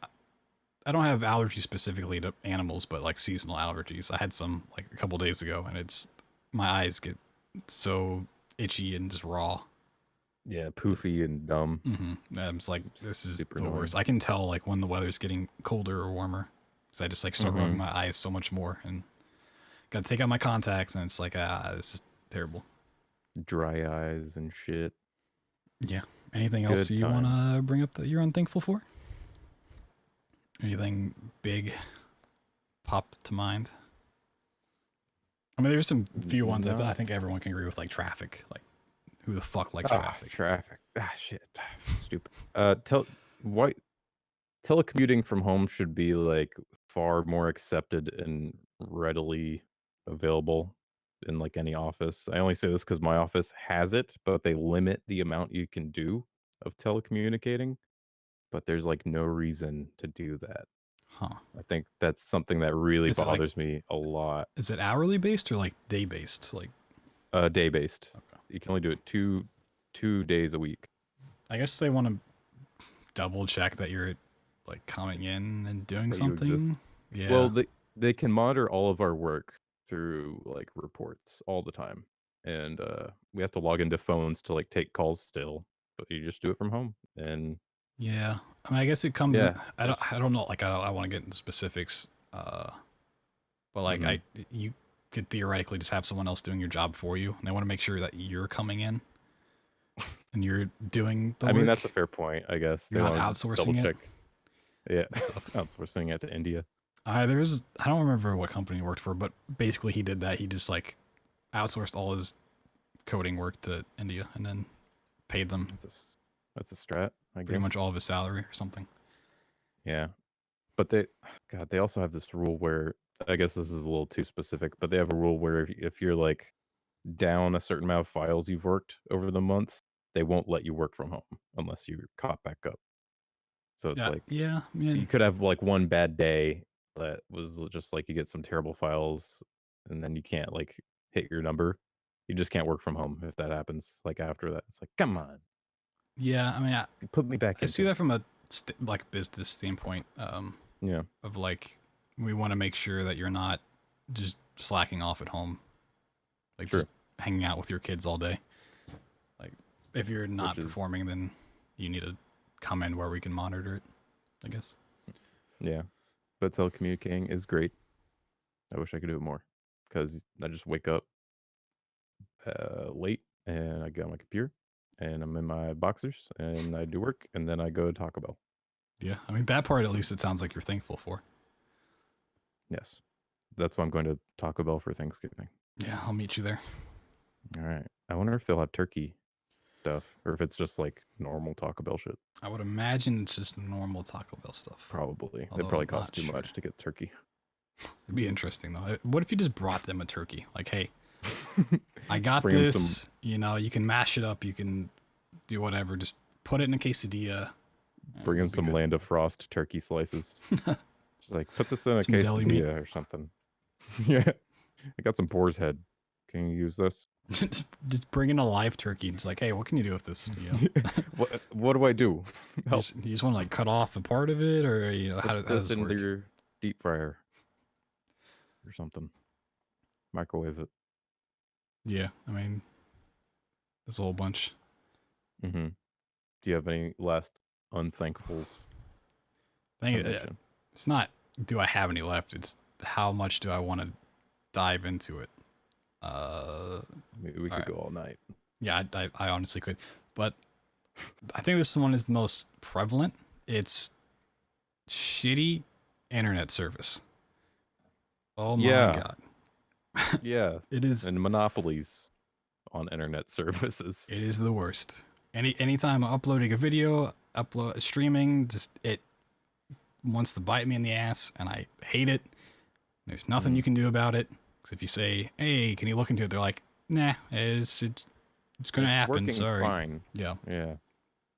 don't have allergies specifically to animals, but like seasonal allergies. I had some like a couple days ago, and my eyes get so itchy and just raw. Yeah, poofy and dumb. I'm just like, this is Super the annoying. worst. I can tell like when the weather's getting colder or warmer because I just like start rubbing my eyes so much more and got to take out my contacts and it's like, this is terrible. Dry eyes and shit. Yeah. Anything else Good you want times. to bring up that you're unthankful for? Anything big pop to mind? I mean, there's some few ones No. I think everyone can agree with, like traffic. Like, who the fuck likes traffic? Traffic. Shit. Stupid. Why telecommuting from home should be like far more accepted and readily available in like any office. I only say this because my office has it, but they limit the amount you can do of telecommunicating. But there's like no reason to do that. Huh? I think that's something that really Is it like, bothers me a lot. is it hourly based or like day based? Like, Day based. okay. You can only do it two days a week. I guess they want to double check that you're like coming in and doing That you exist. something. Yeah. Well, they can monitor all of our work through like reports all the time, and we have to log into phones to like take calls still, but you just do it from home. And Yeah. I mean, I guess it comes in. yeah, I don't know. Like, I want to get into specifics. But like, mhm. you could theoretically just have someone else doing your job for you, and they want to make sure that you're coming in and you're doing the I work. mean that's a fair point, I guess. You're not wanna double outsourcing it. check. Yeah, outsourcing it to India. I don't remember what company he worked for, but basically he did that. He just like outsourced all his coding work to India and then paid them That's a strat, I pretty much guess. all of his salary or something. Yeah, but they also have this rule where I guess this is a little too specific, but they have a rule where if you're like down a certain amount of files you've worked over the month, they won't let you work from home unless you're caught back up. So it's Yeah, like yeah. I mean, you could have like one bad day that was just like you get some terrible files and then you can't like hit your number. You just can't work from home if that happens. Like after that, it's like, come on, yeah. I mean, put me back I see into it. that from a like business standpoint. Yeah, Of like, we want to make sure that you're not just slacking off at home, like sure. just hanging out with your kids all day. Like, if you're Which not is performing, then you need to come in where we can monitor it, I guess. yeah, but telecommunicating is great. I wish I could do it more because I just wake up late and I get on my computer and I'm in my boxers and I do work and then I go to Taco Bell. Yeah, I mean, that part at least it sounds like you're thankful for. Yes, that's why I'm going to Taco Bell for Thanksgiving. Yeah, I'll meet you there. All right. I wonder if they'll have turkey stuff or if it's just like normal Taco Bell shit. I would imagine it's just normal Taco Bell stuff. Probably. It Although probably I'm costs not too sure. much to get turkey. It'd be interesting though. What if you just brought them a turkey? Like, hey, I got bring 'em this. You know, you can mash it up. You can do whatever. Just put it in a quesadilla. Bring It'll him be some good. Land of Frost turkey slices. Just like put this in a Some deli meat. quesadilla or something. Yeah. I got some boar's head. Can you use this? just bring in a live turkey. It's like, hey, what can you do with this? You know, what do I do? Help. you just want to like cut off a part of it, or you know, how Put does this this into work? your deep fryer or something. Microwave it. Yeah, I mean, there's a whole bunch. Mm-hmm. Do you have any last unthankables I to think mention? it's not. Do I have any left? It's how much do I want to dive into it? We could right. go all night. Yeah, I honestly could, but I think this one is the most prevalent. It's shitty internet service. Oh my Yeah. god. Yeah. It is. And monopolies on internet services. It is the worst. Anytime I'm uploading a video, streaming, just it wants to bite me in the ass, and I hate it. There's nothing you can do about it. Because if you say, "Hey, can you look into it?" They're like, "Nah, it's gonna happen." Working Sorry. fine. Yeah. Yeah.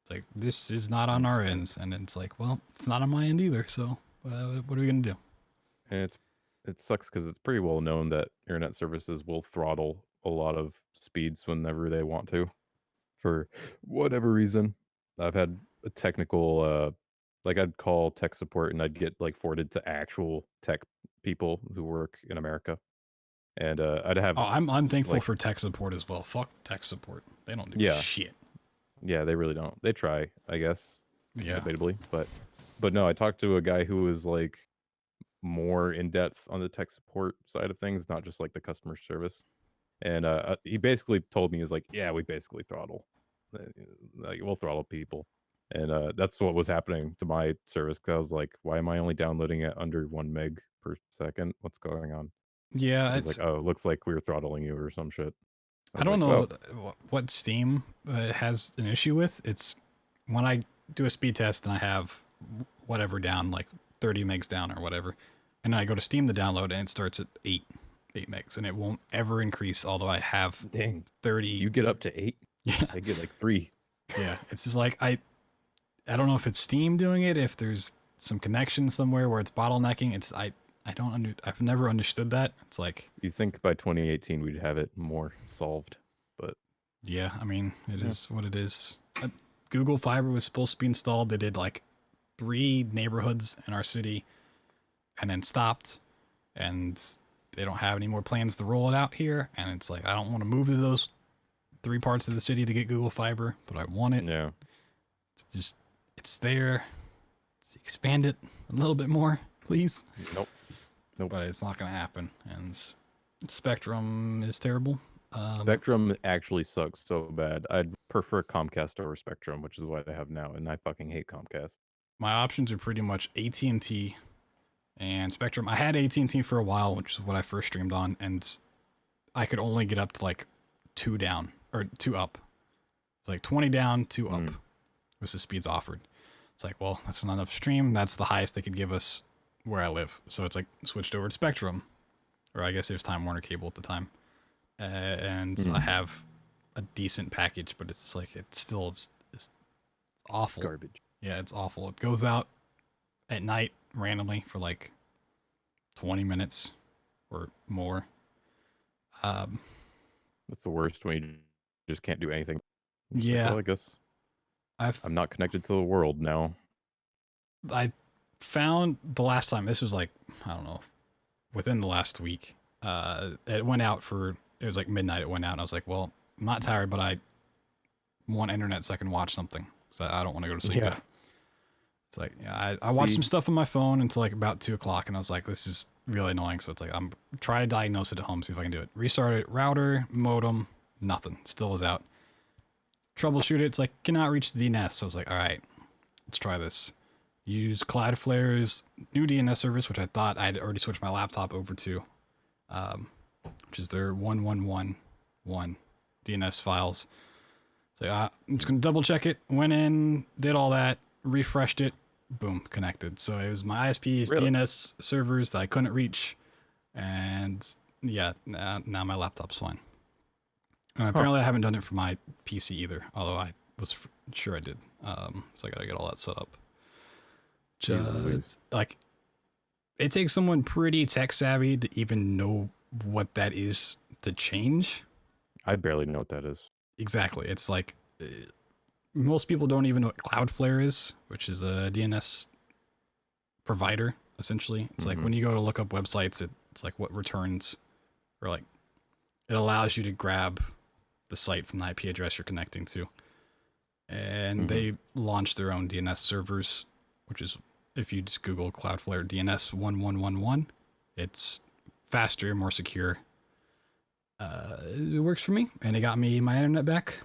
It's like this is not on our ends, and it's like, well, it's not on my end either. So, what are we gonna do? And it sucks because it's pretty well known that internet services will throttle a lot of speeds whenever they want to, for whatever reason. I've had a technical, like I'd call tech support and I'd get like forwarded to actual tech people who work in America, and I'd have Oh, I'm unthankful like for tech support as well. Fuck tech support. They don't do yeah, shit. Yeah, they really don't. They try, I guess, Yeah. debatably, but no, I talked to a guy who was like more in depth on the tech support side of things, not just like the customer service. And he basically told me, he was like, yeah, we basically throttle, uh, like we'll throttle people. And that's what was happening to my service. Cause I was like, why am I only downloading at under 1 meg per second? What's going on? Yeah, He's like, oh, it looks like we were throttling you or some shit. I I was don't like, know oh, what Steam has an issue with. It's when I do a speed test and I have whatever down, like 30 megs down or whatever, and I go to Steam to download and it starts at 8 megs, and it won't ever increase. Although I have dang, 30. you get up to 8? Yeah, I get like 3. yeah. It's just like I don't know if it's Steam doing it, if there's some connection somewhere where it's bottlenecking. I've never understood that. It's like, You think by 2018 we'd have it more solved, but yeah, I mean, it yeah. is what it is. Google Fiber was supposed to be installed. They did like 3 neighborhoods in our city and then stopped, and they don't have any more plans to roll it out here. And it's like, I don't want to move to those 3 parts of the city to get Google Fiber, but I want it. Yeah. It's there. Expand it a little bit more, please. Nope. But it's not going to happen. And Spectrum is terrible. Spectrum actually sucks so bad. I'd prefer Comcast over Spectrum, which is what I have now, and I fucking hate Comcast. My options are pretty much AT&T and Spectrum. I had AT&T for a while, which is what I first streamed on, and I could only get up to like 2 down or 2 up. It's like 20 down, 2 up was the speeds offered. It's like, well, that's not enough stream. That's the highest they could give us where I live. So it's like switched over to Spectrum, or I guess it was Time Warner Cable at the time. And I have a decent package, but it's like, it's awful. Garbage. Yeah, it's awful. It goes out at night randomly for like 20 minutes or more. That's the worst when you just can't do anything. Yeah. Well, I guess I'm not connected to the world now. I found the last time, this was like, I don't know, within the last week, it went out it was like midnight, it went out, and I was like, well, I'm not tired, but I want internet so I can watch something, so I don't want to go to sleep yet. It's like, yeah, I watched some stuff on my phone until like about 2 o'clock, and I was like, this is really annoying, so it's like, I'm trying to diagnose it at home, see if I can do it. Restart it, router, modem, nothing, still was out. Troubleshoot it, it's like, cannot reach the DNS, so I was like, all right, let's try this. Use Cloudflare's new DNS service, which I thought I'd already switched my laptop over to, which is their 1111 DNS files. So I'm just going to double check it. Went in, did all that, refreshed it, boom, connected. So it was my ISP's DNS servers that I couldn't reach. And yeah, now my laptop's fine. And apparently I haven't done it for my PC either, although I was sure I did. So I got to get all that set up. Like, it takes someone pretty tech savvy to even know what that is to change. I barely know what that is. Exactly. It's like most people don't even know what Cloudflare is, which is a DNS provider, essentially. It's like when you go to look up websites, it's like what returns, or like it allows you to grab the site from the IP address you're connecting to. And they launched their own DNS servers, which is, if you just Google Cloudflare DNS 1111, it's faster, more secure. It works for me, and it got me my internet back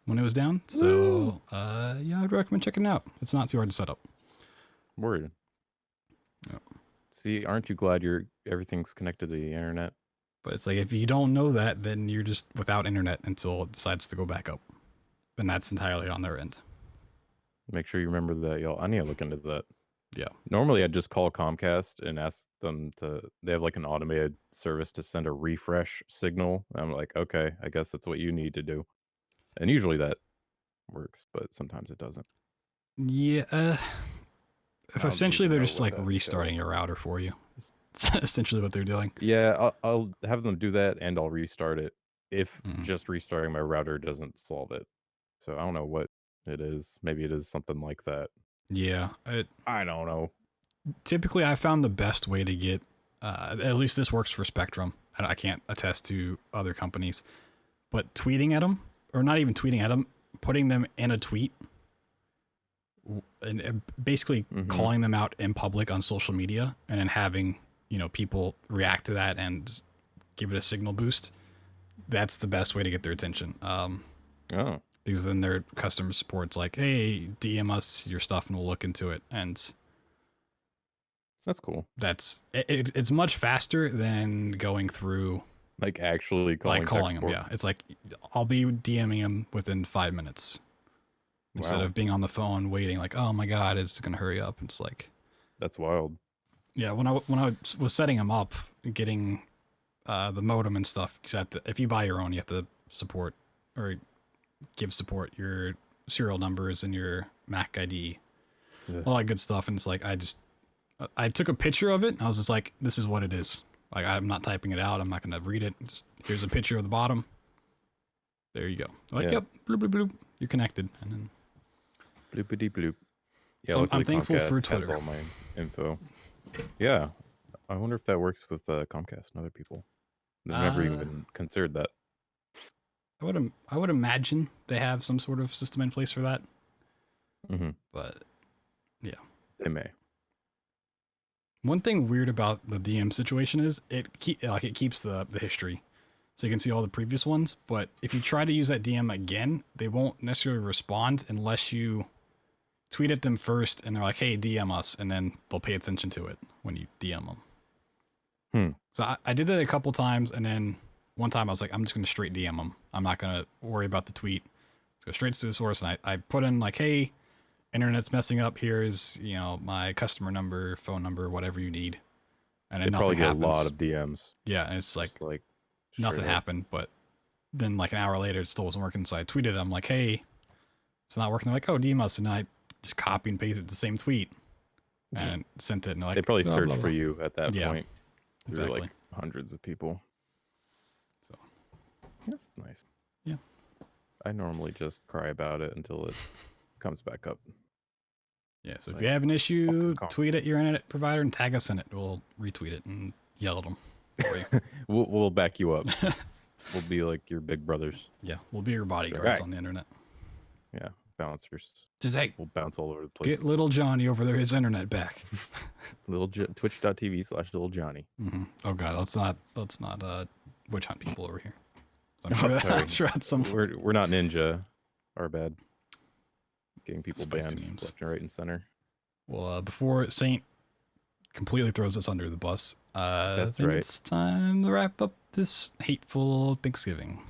when it was down. So, yeah, I'd recommend checking it out. It's not too hard to set up. Word. Yep. See, aren't you glad everything's connected to the internet? But it's like, if you don't know that, then you're just without internet until it decides to go back up. And that's entirely on their end. Make sure you remember that, y'all. I need to look into that. Yeah. Normally, I'd just call Comcast and ask them they have like an automated service to send a refresh signal. I'm like, okay, I guess that's what you need to do. And usually that works, but sometimes it doesn't. Yeah. It's essentially, they're just like restarting your router for you. It's essentially what they're doing. Yeah, I'll have them do that, and I'll restart it if just restarting my router doesn't solve it. So I don't know what it is. Maybe it is something like that. Yeah. I don't know. Typically, I found the best way to get, at least this works for Spectrum. I can't attest to other companies, but tweeting at them, or not even tweeting at them, putting them in a tweet and basically calling them out in public on social media, and then having, you know, people react to that and give it a signal boost. That's the best way to get their attention. Because then their customer support's like, hey, DM us your stuff and we'll look into it. And that's cool. It's much faster than going through, like actually calling them. Yeah, it's like I'll be DMing them within 5 minutes instead of being on the phone waiting. Like, oh my god, it's gonna hurry up. It's like, that's wild. Yeah, when I was setting them up, getting the modem and stuff, because if you buy your own, you have to support or give support your serial numbers and your MAC ID, all that good stuff. And it's like I took a picture of it. And I was just like, this is what it is. Like, I'm not typing it out. I'm not gonna read it. Just here's a picture of the bottom. There you go. Like, yep, bloop bloop bloop. You're connected. And then bloopity bloop. Yeah, so I'm thankful Comcast for Twitter. has all my info. Yeah, I wonder if that works with Comcast and other people. I've never even considered that. I would imagine they have some sort of system in place for that. But yeah, they may. One thing weird about the DM situation is it keeps the history, so you can see all the previous ones. But if you try to use that DM again, they won't necessarily respond unless you tweet at them first, and they're like, "Hey, DM us," and then they'll pay attention to it when you DM them. So I did that a couple times, and then one time I was like, I'm just gonna straight DM them. I'm not gonna worry about the tweet. Let's go straight to the source, and I put in like, "Hey, internet's messing up. Here's, you know, my customer number, phone number, whatever you need." And then nothing happens. A lot of DMs. Yeah, and it's like nothing happened. But then like an hour later, it still wasn't working. So I tweeted them like, "Hey, it's not working." They're like, "Oh, DM us," and I just copy and pasted the same tweet and sent it. And they're like, they probably searched for you at that point. Exactly. Like hundreds of people. So that's nice. Yeah. I normally just cry about it until it comes back up. Yeah, so if you have an issue, tweet at your internet provider and tag us in it. We'll retweet it and yell at them for you. we'll back you up. We'll be like your big brothers. Yeah, we'll be your bodyguards on the internet. Yeah, bouncers. Just, hey, we'll bounce all over the place. Get little Johnny over there his internet back. Twitch.tv/little Johnny. Oh god, let's not witch hunt people over here. So I'm sure that's some. We're not ninja. Our bad. Getting people banned left and right and center. Well, before Saint completely throws us under the bus, I think it's time to wrap up this hateful Thanksgiving.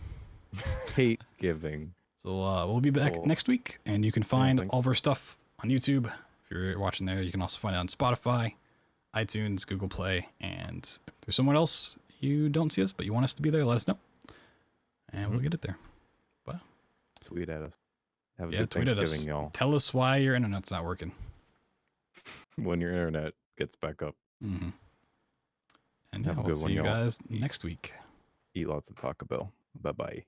Hate giving. So we'll be back next week, and you can find all of our stuff on YouTube. If you're watching there, you can also find it on Spotify, iTunes, Google Play, and if there's somewhere else you don't see us, but you want us to be there, let us know, and we'll get it there. But tweet at us. Have a good tweet at us. Y'all. Tell us why your internet's not working. When your internet gets back up. And yeah, we'll see you guys next week. Eat lots of Taco Bell. Bye-bye.